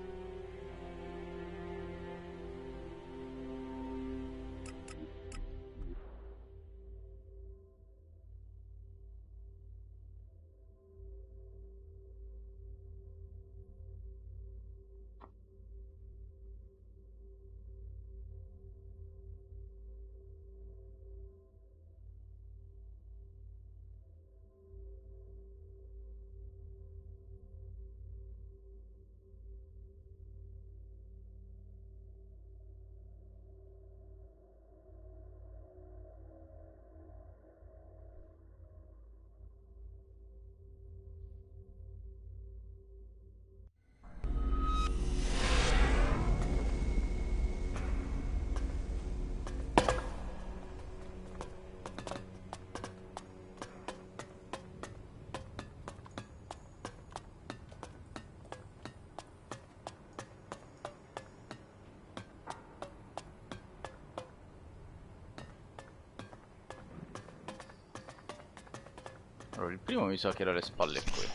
[SPEAKER 1] Allora, il primo mi sa che era alle spalle qui.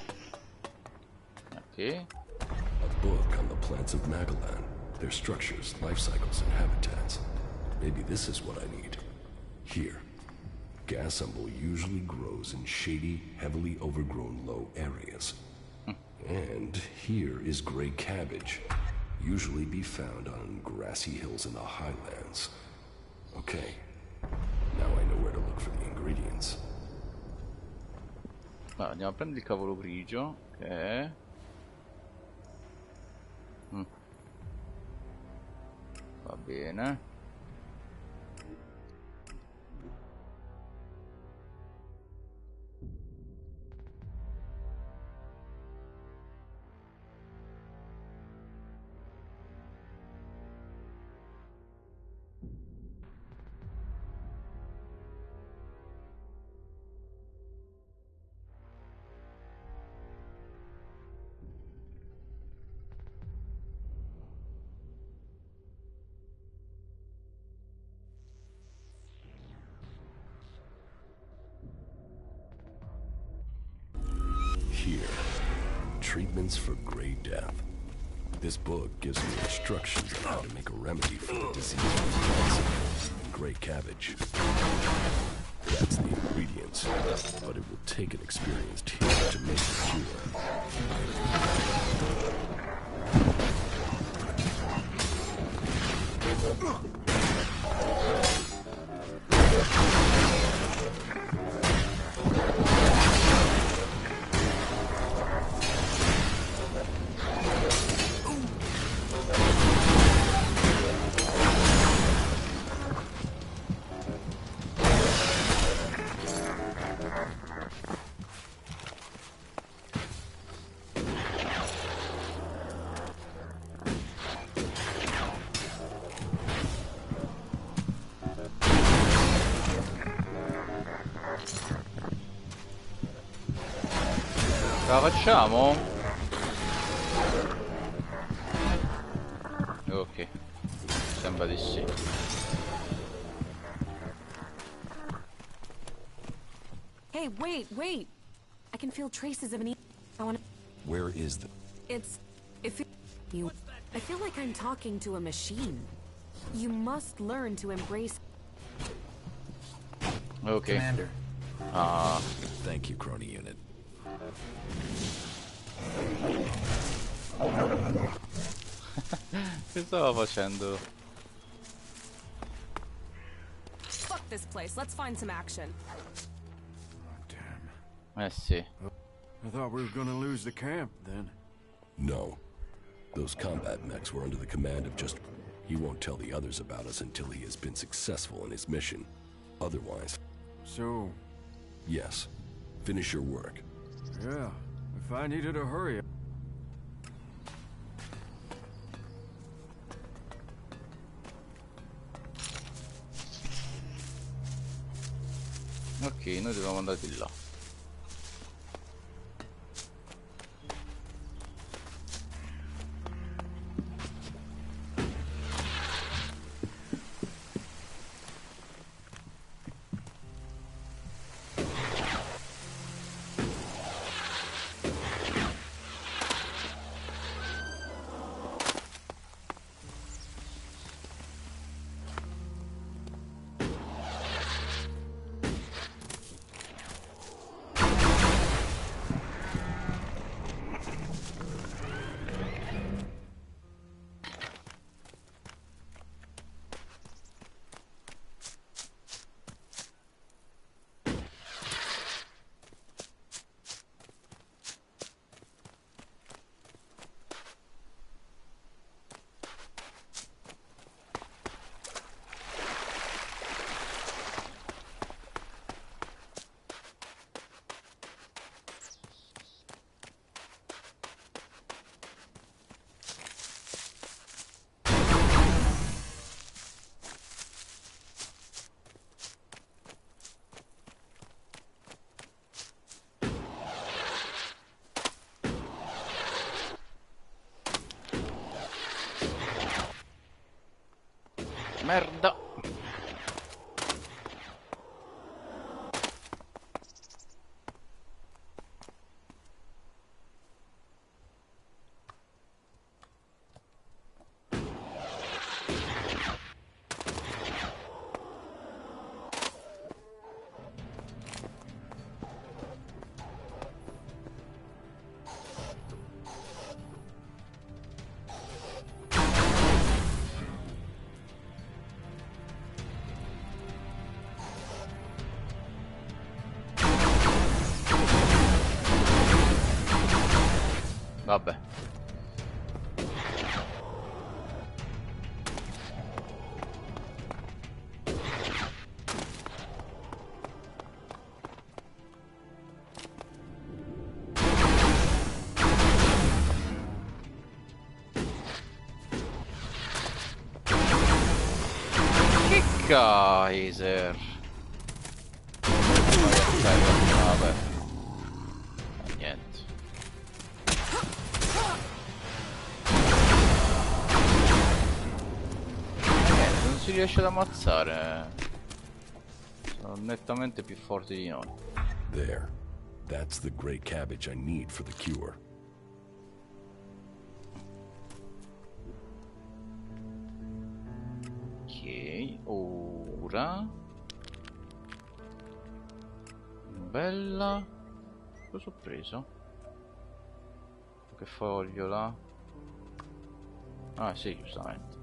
[SPEAKER 1] Ok.
[SPEAKER 4] A book on the plants of Magalan, their structures, life cycles, and habitats. Maybe this is what I need. Here. Gasumble usually grows in shady, heavily overgrown low areas. And here is gray cabbage, usually be found on grassy hills in the highlands. Okay, now I know where to look for the ingredients.
[SPEAKER 1] Allora, andiamo a prendere il cavolo grigio, che è... Va bene.
[SPEAKER 4] treatments for Grey Death. This book gives me instructions on how to make a remedy for the disease of cancer and Grey Cabbage. That's the ingredients, but it will take an experienced healer to make the cure.
[SPEAKER 1] La facciamo? Ok, sembra di sì.
[SPEAKER 10] Hey, wait! I can feel traces of an I want to...
[SPEAKER 5] Where is the...
[SPEAKER 10] I feel like I'm talking to a machine. You must learn to embrace...
[SPEAKER 1] Okay.
[SPEAKER 9] Commander.
[SPEAKER 5] Thank you, Crony Unit.
[SPEAKER 1] Che stava facendo?
[SPEAKER 10] Fuck this place. Let's find some action.
[SPEAKER 1] Eh sì.
[SPEAKER 2] I thought we were gonna lose the camp then.
[SPEAKER 4] No. Those combat mechs were under the command of just... He won't tell the others about us until he has been successful in his mission. Otherwise...
[SPEAKER 2] So...
[SPEAKER 4] Yes. Finish your work.
[SPEAKER 2] Yeah, if I needed a hurry...
[SPEAKER 1] Ok, noi dobbiamo andare di là. Merda. Vabbè. Che Kaiser. Vabbè. Niente. Non si riesce ad ammazzare. Sono nettamente più forti di noi.
[SPEAKER 4] There. That's the Grey Cabbage I need for the cure.
[SPEAKER 1] ora bella. Cosa ho preso? Che foglio là? Ah sì, giustamente.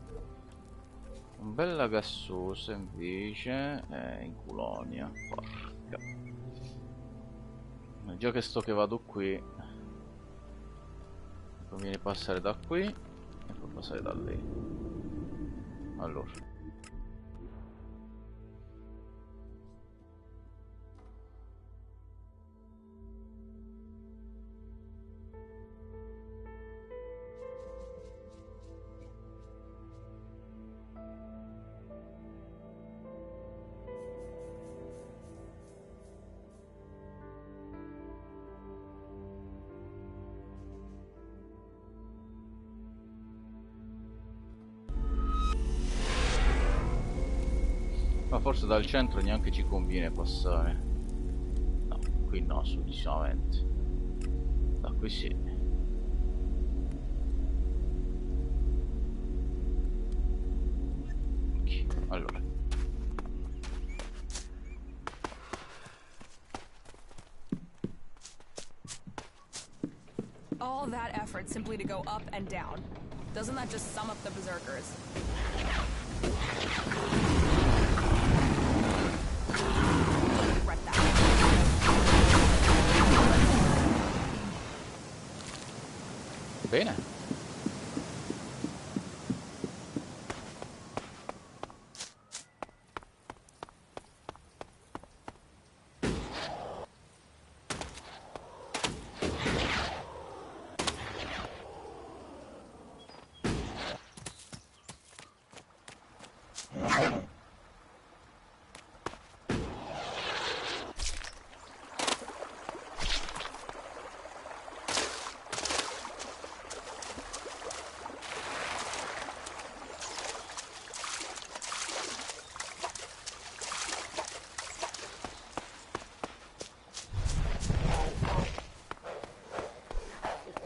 [SPEAKER 1] Un bella gassosa invece è in colonia. Porca. Già che sto che vado qui, conviene passare da qui e poi passare da lì. Allora. Ma forse dal centro neanche ci conviene passare. No, qui no, assolutamente. Da qui sì. Ok, allora.
[SPEAKER 10] All that effort simply to go up and down. Doesn't that just sum up the berserkers?
[SPEAKER 1] Bene.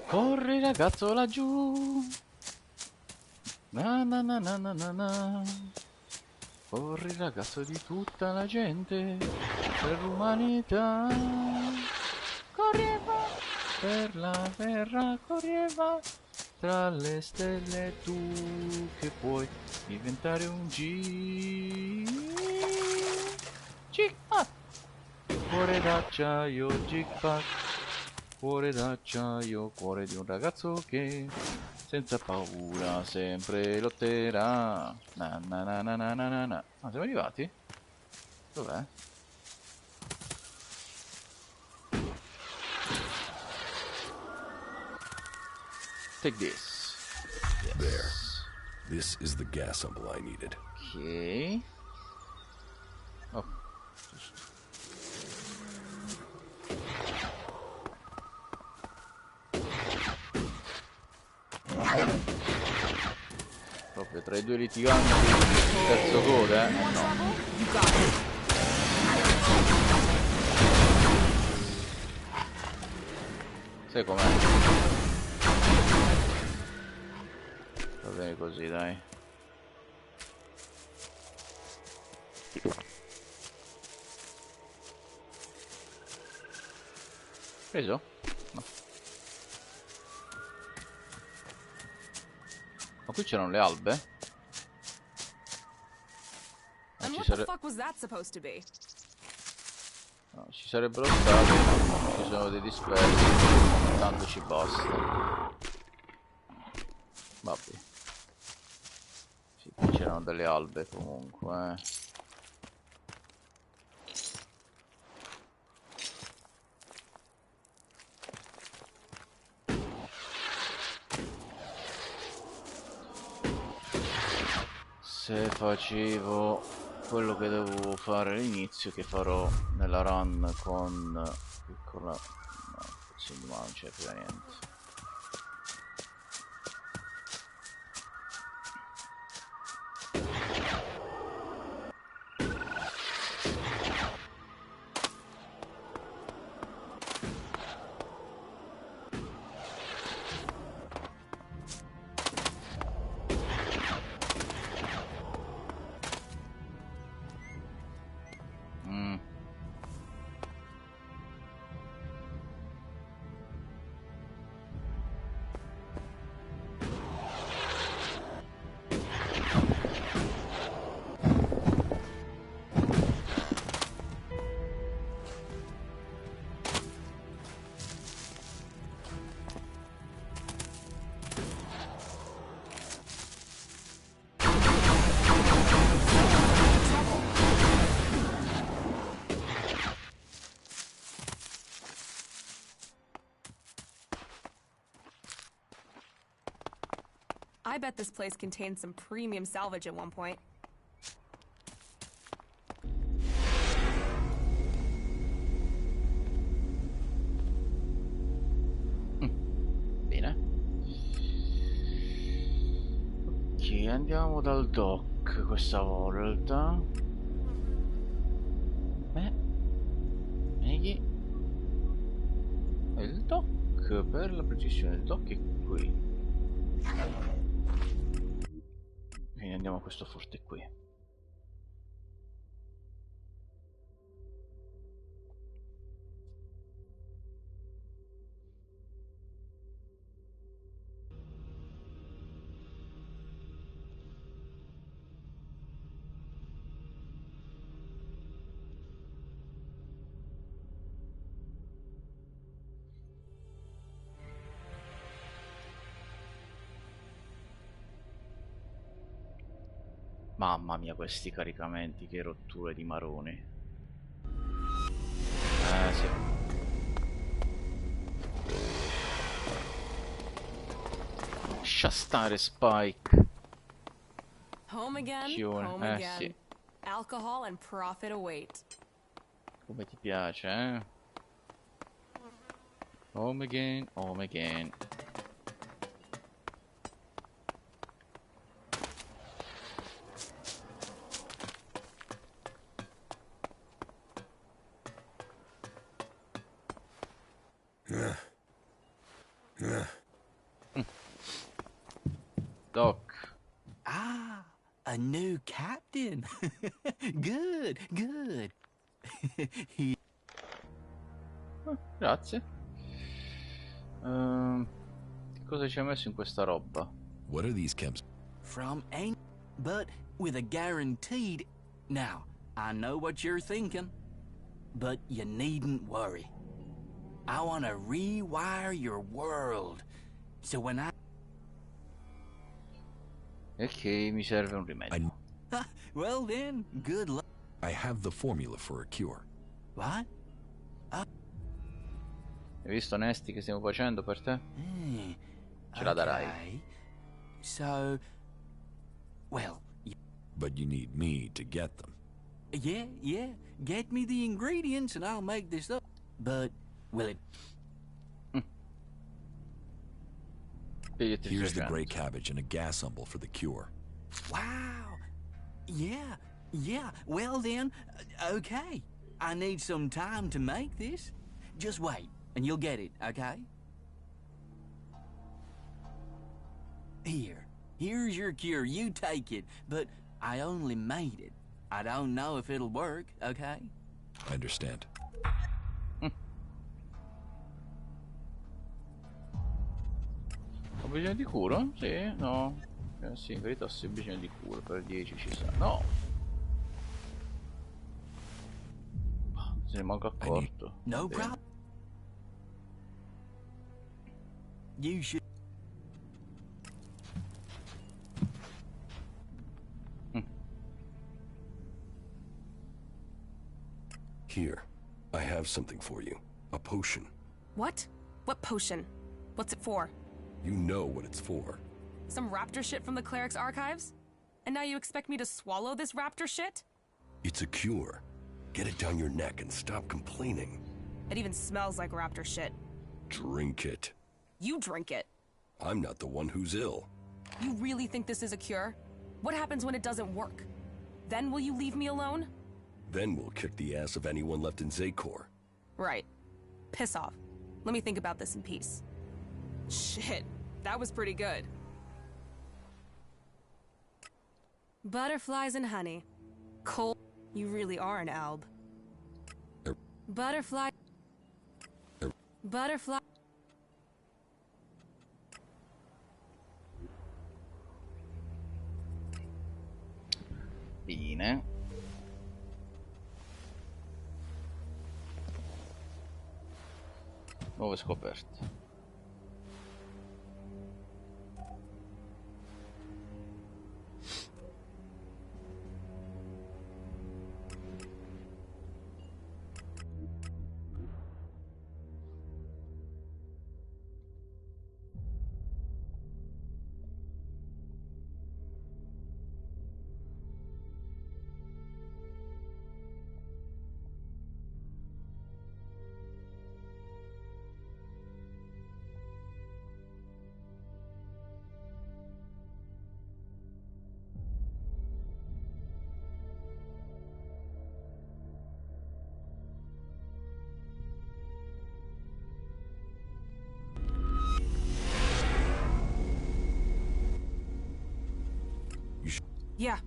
[SPEAKER 1] Corri ragazzo laggiù. Na na na na na na na. Corri ragazzo di tutta la gente, per l'umanità. Correva per la terra, correva tra le stelle, tu che puoi diventare un Jig-Pack. Cuore d'acciaio, Jig-Pack. Cuore d'acciaio, cuore di un ragazzo che senza paura sempre lotterà. Na na na na na na na. Ah, siamo arrivati? Dov'è? Take this. Yes.
[SPEAKER 4] There. This is the gas sample I needed.
[SPEAKER 1] Ok. Oh, giusto. Proprio tra i due litiganti, terzo coda, no. Sai com'è? Va bene così, dai. Preso? No. Ma qui c'erano le albe?
[SPEAKER 10] And what the fuck was that supposed to be?
[SPEAKER 1] No, ci sarebbero stati, ma ci sono dei dispersi, tanto ci basta. Vabbè. Sì, qui c'erano delle albe comunque, Se facevo quello che dovevo fare all'inizio, che farò nella run con piccola... no, insomma, non c'è più niente.
[SPEAKER 10] I bet this place contained some premium salvage at one point.
[SPEAKER 1] Bene. Ok, andiamo dal dock questa volta. Meghi. Il dock, per la precisione, il dock è qui. Quindi andiamo a questo forte qui. Mamma mia, questi caricamenti, che rotture di maroni. Sì. Lascia stare, Spike.
[SPEAKER 10] Home again,
[SPEAKER 1] Chione.
[SPEAKER 10] home again.
[SPEAKER 1] Sì.
[SPEAKER 10] Alcohol and profit await.
[SPEAKER 1] Come ti piace, eh? Home again, home again. Doc.
[SPEAKER 14] Ah, a new captain. Good, good.
[SPEAKER 1] Grazie. Cosa ci hai messo in questa roba?
[SPEAKER 4] What are these chems?
[SPEAKER 14] From ain't, but with a guaranteed. Now, I know what you're thinking, but you needn't worry. I want to rewire your world. So when I...
[SPEAKER 1] Ok, mi serve un rimedio.
[SPEAKER 14] Well then, good luck.
[SPEAKER 4] I have the formula for a cure.
[SPEAKER 14] What?
[SPEAKER 1] Hai visto Nesti che stiamo facendo per te? Ce la darai.
[SPEAKER 14] Okay. So, well...
[SPEAKER 4] But you need me to get them.
[SPEAKER 14] Yeah. Get me the ingredients and I'll make this up. But, will it...
[SPEAKER 4] Here's the gray cabbage and a gas umble for the cure.
[SPEAKER 14] Wow! Yeah. Well then, okay. I need some time to make this. Just wait, and you'll get it, okay? Here's your cure. You take it. But I only made it. I don't know if it'll work, okay?
[SPEAKER 4] I understand.
[SPEAKER 1] Ho bisogno di cura? Sì, no. Sì, in verità sì, ho bisogno di cura. Per 10 ci sa. No! Se ne manco accorto.
[SPEAKER 14] No problem. You should...
[SPEAKER 4] Here, I have something for you. A potion.
[SPEAKER 10] What? What potion? What's it for?
[SPEAKER 4] You know what it's for.
[SPEAKER 10] Some raptor shit from the cleric's archives? And now you expect me to swallow this raptor shit?
[SPEAKER 4] It's a cure. Get it down your neck and stop complaining.
[SPEAKER 10] It even smells like raptor shit.
[SPEAKER 4] Drink it.
[SPEAKER 10] You drink it.
[SPEAKER 4] I'm not the one who's ill.
[SPEAKER 10] You really think this is a cure? What happens when it doesn't work? Then will you leave me alone?
[SPEAKER 4] Then we'll kick the ass of anyone left in Zakor.
[SPEAKER 10] Right. Piss off. Let me think about this in peace. Shit, that was pretty good. Butterflies and honey. Cole, you really are an alb. Butterfly. Butterfly.
[SPEAKER 1] Bene. Nuove scoperte.
[SPEAKER 10] Yeah.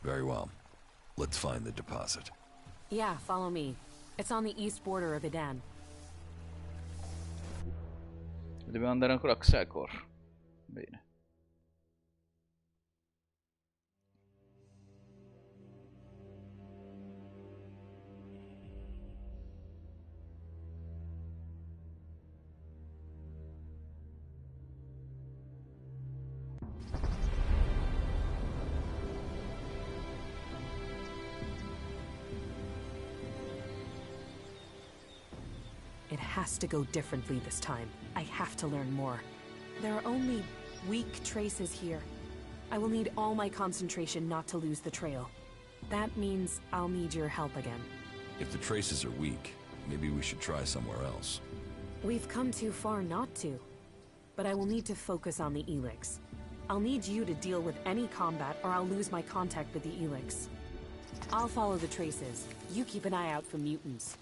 [SPEAKER 4] Very well. Let's find the deposit.
[SPEAKER 15] Yeah, follow me. It's on the east border of Idan.
[SPEAKER 1] Dobbiamo andare ancora a Xecor. Bene.
[SPEAKER 15] It has to go differently this time. I have to learn more. There are only weak traces here. I will need all my concentration not to lose the trail. That means I'll need your help again.
[SPEAKER 4] If the traces are weak, maybe we should try somewhere else.
[SPEAKER 15] We've come too far not to. But I will need to focus on the ELEX. I'll need you to deal with any combat or I'll lose my contact with the ELEX. I'll follow the traces. You keep an eye out for mutants.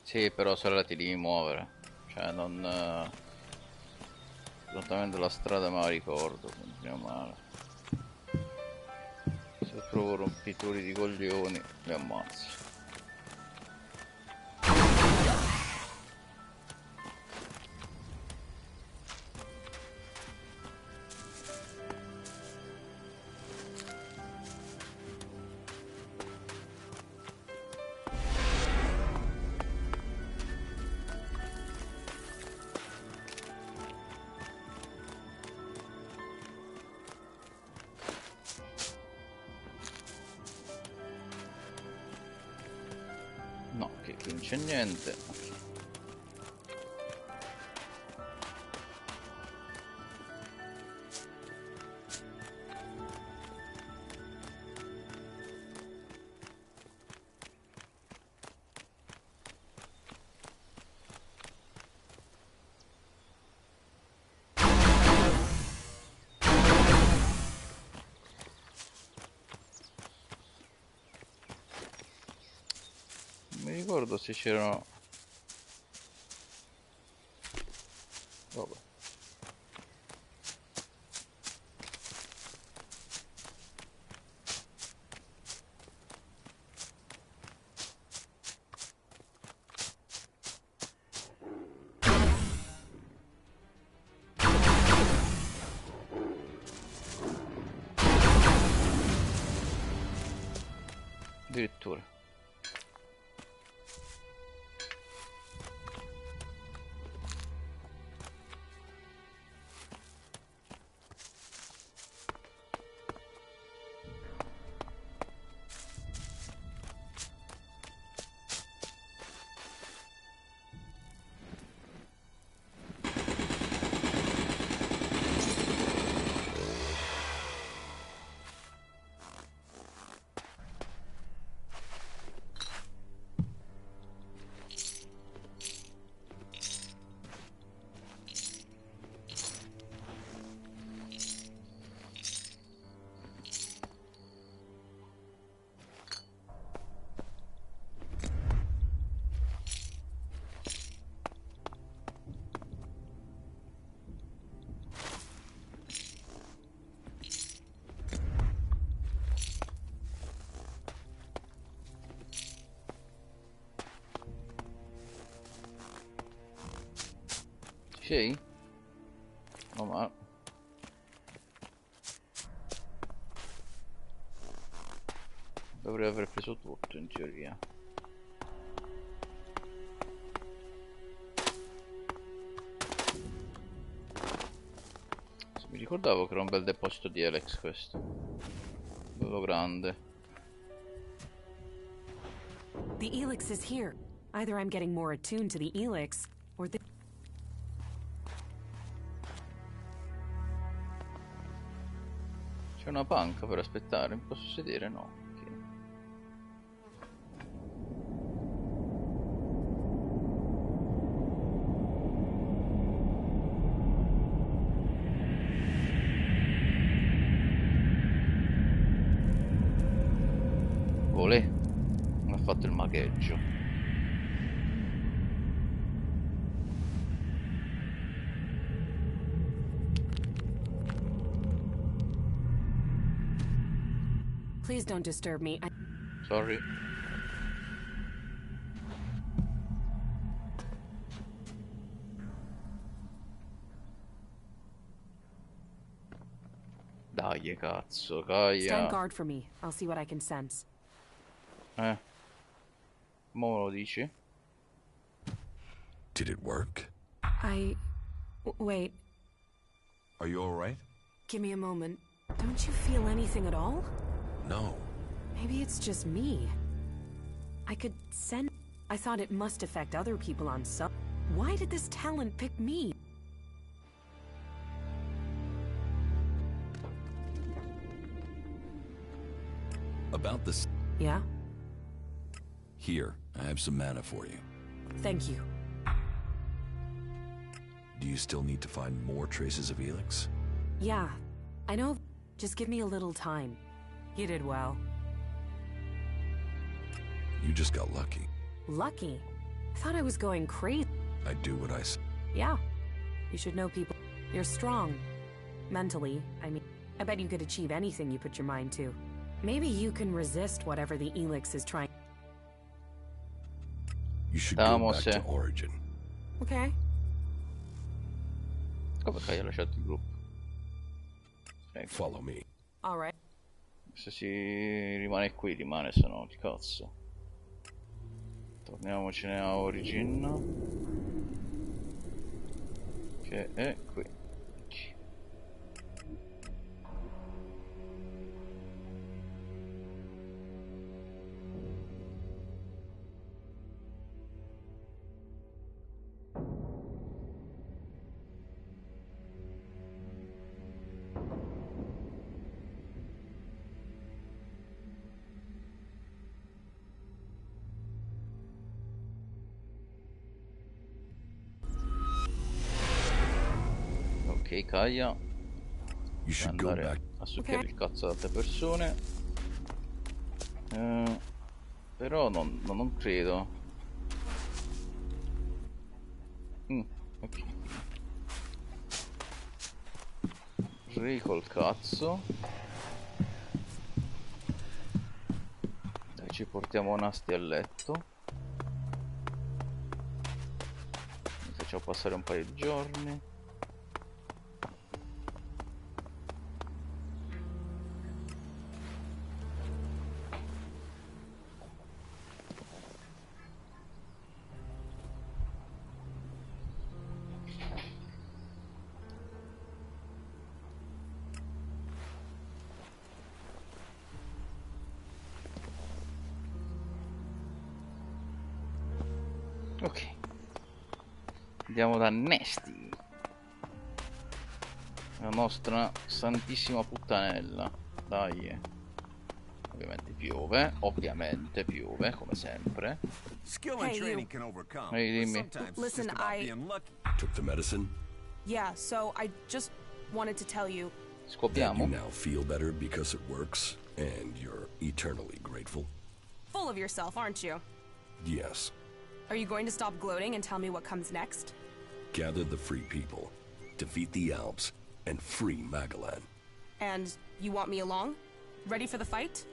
[SPEAKER 1] Sì, però sorella ti devi muovere. Cioè, non... esattamente la strada me la ricordo, continua male. Se trovo rompitori di coglioni, li ammazzo. No, che qui non c'è niente. Non mi ricordo se c'erano... Vabbè. Addirittura. Sì? No, ma... dovrei aver preso tutto in teoria. Mi ricordavo che era un bel deposito di ELEX questo. Bello grande.
[SPEAKER 15] The ELEX is here. Either I'm getting more attuned to the ELEX, or the...
[SPEAKER 1] C'è una panca per aspettare, mi posso sedere? No. Ok. fatto il magheggio.
[SPEAKER 15] Please don't disturb me.
[SPEAKER 1] Sorry. Dai, cazzo, Gaia.
[SPEAKER 15] Stand guard for me. I'll see what I can sense.
[SPEAKER 1] Mo lo dici?
[SPEAKER 4] Did it work?
[SPEAKER 15] Wait.
[SPEAKER 16] Are you alright?
[SPEAKER 15] Give me a moment. Don't you feel anything at all?
[SPEAKER 4] No.
[SPEAKER 15] Maybe it's just me. I could sense... I thought it must affect other people on some... Why did this talent pick me?
[SPEAKER 4] About this...
[SPEAKER 15] Yeah?
[SPEAKER 4] Here, I have some mana for you.
[SPEAKER 15] Thank you.
[SPEAKER 4] Do you still need to find more traces of ELEX?
[SPEAKER 15] Yeah. I know. Just give me a little time. You did well.
[SPEAKER 4] You just got lucky.
[SPEAKER 15] Lucky? I thought I was going crazy.
[SPEAKER 4] I do what I say.
[SPEAKER 15] Yeah. You should know people. You're strong. Mentally, I mean. I bet you could achieve anything you put your mind to. Maybe you can resist whatever the ELEX is trying.
[SPEAKER 4] You should go back to Origin.
[SPEAKER 15] Okay.
[SPEAKER 1] Come hai lasciato il gruppo? Ecco.
[SPEAKER 4] Follow me.
[SPEAKER 15] All right.
[SPEAKER 1] Se si rimane qui, rimane, se no ti cazzo. Torniamocene a Origin. Che è qui. Ok, Kaia. Andare a succhiare il cazzo ad altre persone. Però non credo. Ok. Col cazzo. Dai, ci portiamo Nasti a letto. Mi facciamo passare un paio di giorni. Ok, andiamo da Nasty, la nostra santissima puttanella. Dai, ovviamente piove, come sempre. Ehi, dimmi.
[SPEAKER 10] Listen,
[SPEAKER 4] Took the medicine?
[SPEAKER 10] Yeah, so I just wanted to tell you.
[SPEAKER 4] That you now feel better because it works, and you're eternally grateful?
[SPEAKER 10] Full of yourself, aren't you?
[SPEAKER 4] Yes.
[SPEAKER 10] Are you going to stop gloating and tell me what comes next?
[SPEAKER 4] Gather the free people, defeat the Alps, and free Magalan.
[SPEAKER 10] And you want me along? Ready for the fight?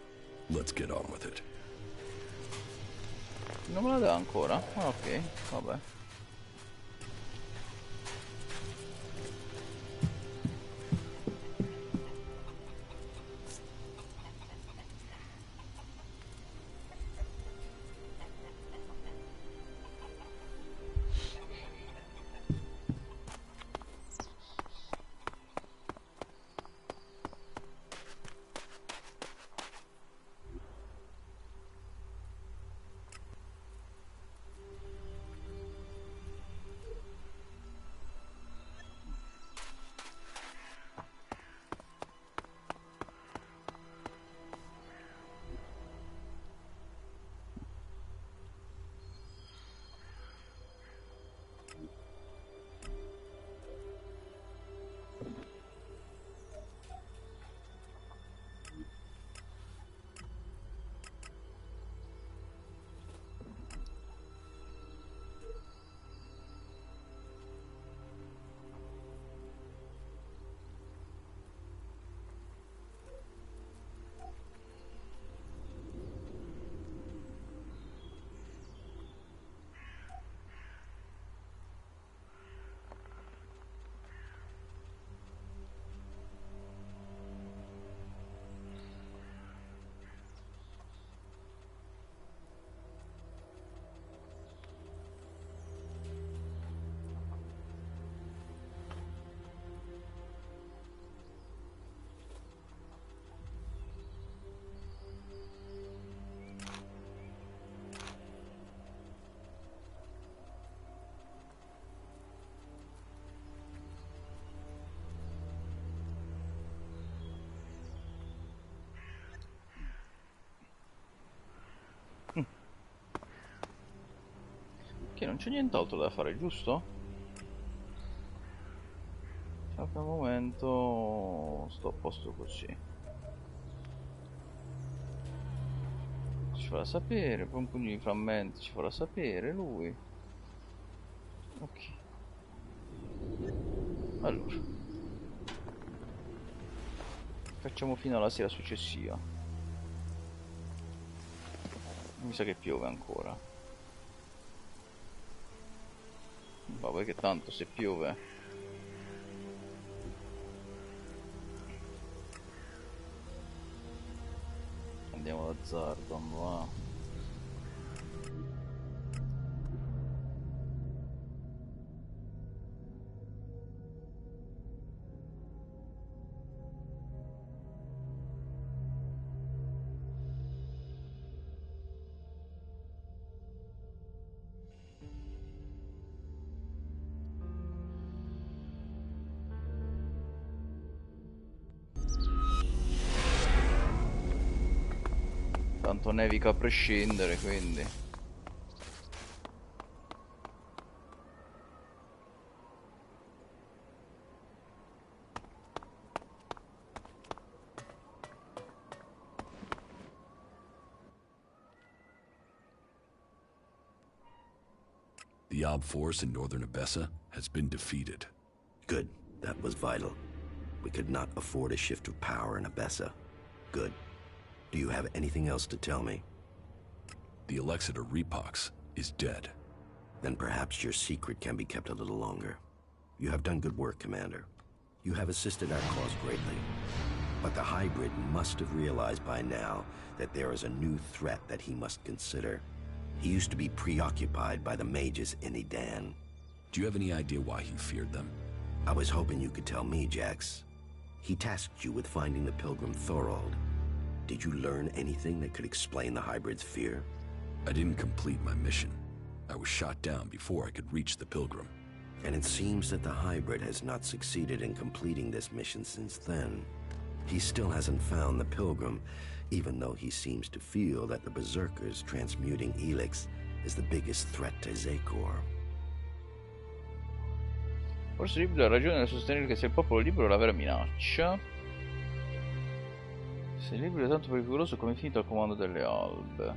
[SPEAKER 4] Let's get on with it.
[SPEAKER 1] Non me la dà ancora? Ah, ok, vabbè. Ok, non c'è nient'altro da fare, giusto? Al momento sto a posto così. Ci farà sapere, poi un pugno di frammenti ci farà sapere lui. Ok. Allora. Facciamo fino alla sera successiva. Mi sa che piove ancora. Vabbè che tanto se piove. Andiamo da Zardon, va. Tanto nevica a prescindere, quindi.
[SPEAKER 4] The Ob force in northern Abessa has been defeated.
[SPEAKER 5] Good. That was vital. We could not afford a shift of power in Abessa. Good. Do you have anything else to tell me?
[SPEAKER 4] The Elexeter Repox is dead.
[SPEAKER 5] Then perhaps your secret can be kept a little longer. You have done good work, Commander. You have assisted our cause greatly. But the hybrid must have realized by now that there is a new threat that he must consider. He used to be preoccupied by the mages in Edan.
[SPEAKER 4] Do you have any idea why he feared them?
[SPEAKER 5] I was hoping you could tell me, Jax. He tasked you with finding the pilgrim Thorold. Did you learn anything that could explain the hybrid's fear?
[SPEAKER 4] I didn't complete my mission. I was shot down before I could reach the pilgrim.
[SPEAKER 5] And it seems that the hybrid has not succeeded in completing this mission since then. He still hasn't found the pilgrim, even though he seems to feel that the berserkers transmuting ELEX is the biggest threat to Zekor.
[SPEAKER 1] Forse Libro ha ragione nel sostenere che se il popolo libero è la vera minaccia. Se il libro è tanto pericoloso come è finito al comando delle albe.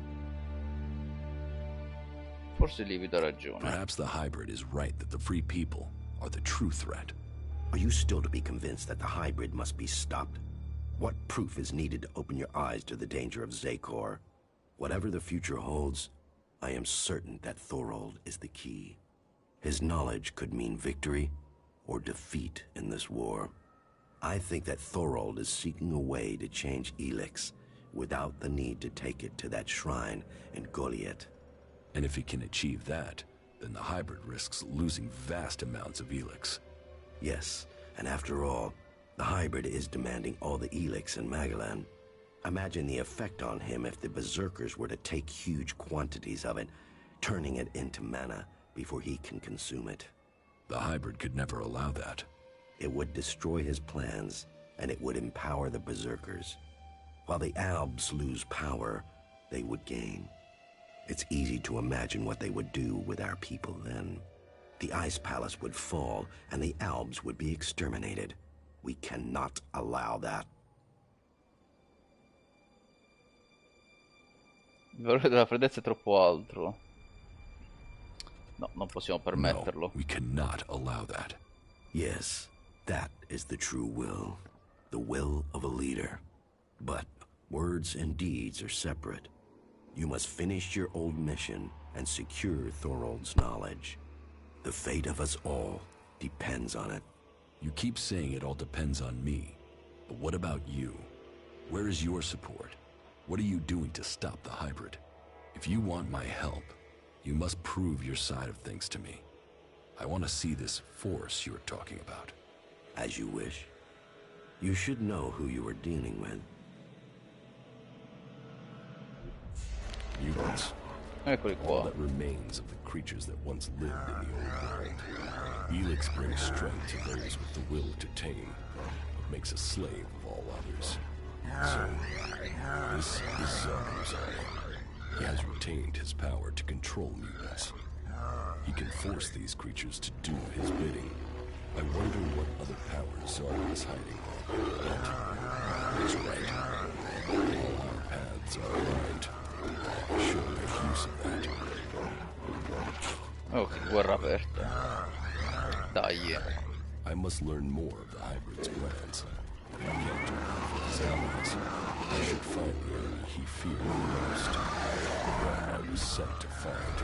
[SPEAKER 1] Forse Livido ha ragione.
[SPEAKER 4] Perhaps the hybrid is right that the free people are the true threat.
[SPEAKER 5] Are you still to be convinced that the hybrid must be stopped? What proof is needed to open your eyes to the danger of Zekor? Whatever the future holds, I am certain that Thorold is the key. His knowledge could mean victory or defeat in this war. I think that Thorold is seeking a way to change ELEX without the need to take it to that shrine in Goliath.
[SPEAKER 4] And if he can achieve that, then the hybrid risks losing vast amounts of ELEX.
[SPEAKER 5] Yes, and after all, the hybrid is demanding all the ELEX in Magalan. Imagine the effect on him if the berserkers were to take huge quantities of it, turning it into mana before he can consume it.
[SPEAKER 4] The hybrid could never allow that.
[SPEAKER 5] It would destroy his plans, and it would empower the berserkers. While the Albs lose power, they would gain. It's easy to imagine what they would do with our people then. The Ice Palace would fall, and the Albs would be exterminated. We cannot allow that.
[SPEAKER 1] Il valore della freddezza è troppo alto. No, non possiamo permetterlo.
[SPEAKER 4] No, we cannot allow that.
[SPEAKER 5] Yes, that is the true will. The will of a leader. But words and deeds are separate. You must finish your old mission and secure Thorold's knowledge. The fate of us all depends on it.
[SPEAKER 4] You keep saying it all depends on me. But what about you? Where is your support? What are you doing to stop the hybrid? If you want my help, you must prove your side of things to me. I want to see this force you're talking about.
[SPEAKER 5] As you wish. You should know who you are dealing with.
[SPEAKER 4] Mutants.
[SPEAKER 1] Eccoli qua.
[SPEAKER 4] All that remains of the creatures that once lived in the old world. ELEX brings strength to those with the will to tame, but makes a slave of all others. So, this is Zardo's army. He has retained his power to control mutants. He can force these creatures to do his bidding. I wonder what other powers Zard is hiding. But he's right. All our paths are aligned. Should make use of that.
[SPEAKER 1] Ok, guerra aperta. Dai.
[SPEAKER 4] I must learn more of the hybrid's plans. He can't do it for his allies. I should find the enemy he feared the most. The one I was sent to find.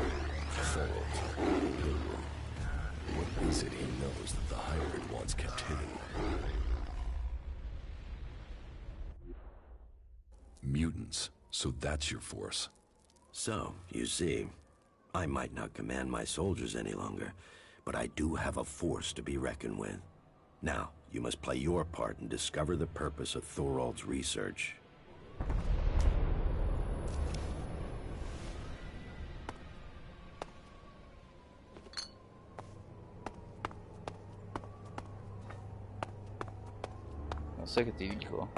[SPEAKER 4] Fold. Pilgrim. What is it he knows that the hybrid wants kept hidden? Mutants. So that's your force.
[SPEAKER 5] So, you see, I might not command my soldiers any longer, but I do have a force to be reckoned with. Now, you must play your part and discover the purpose of Thorald's research.
[SPEAKER 1] Ma sai che ti dico?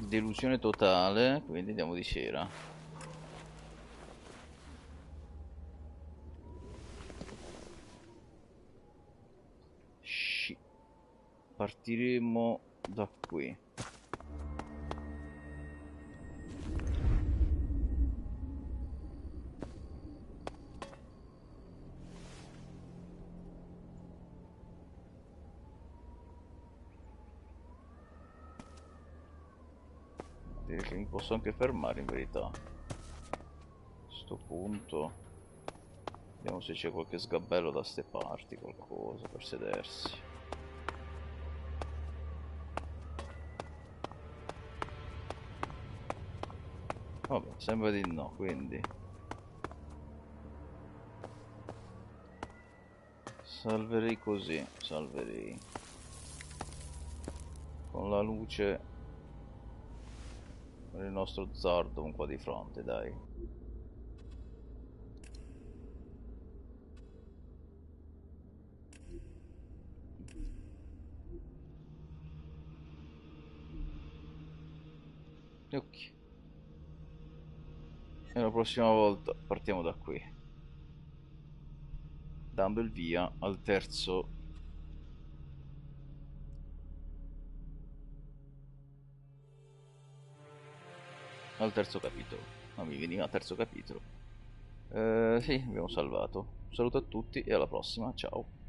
[SPEAKER 1] Delusione totale, quindi andiamo di sera. Partiremo da qui. Direi che mi posso anche fermare in verità. A questo punto vediamo se c'è qualche sgabello da ste parti, qualcosa per sedersi. Vabbè, sembra di no, quindi salverei così, salverei con la luce per il nostro Zard un po' di fronte, dai. Ok. E la prossima volta partiamo da qui, dando il via al terzo capitolo. Non mi veniva terzo capitolo. Sì, abbiamo salvato. Un saluto a tutti e alla prossima, ciao.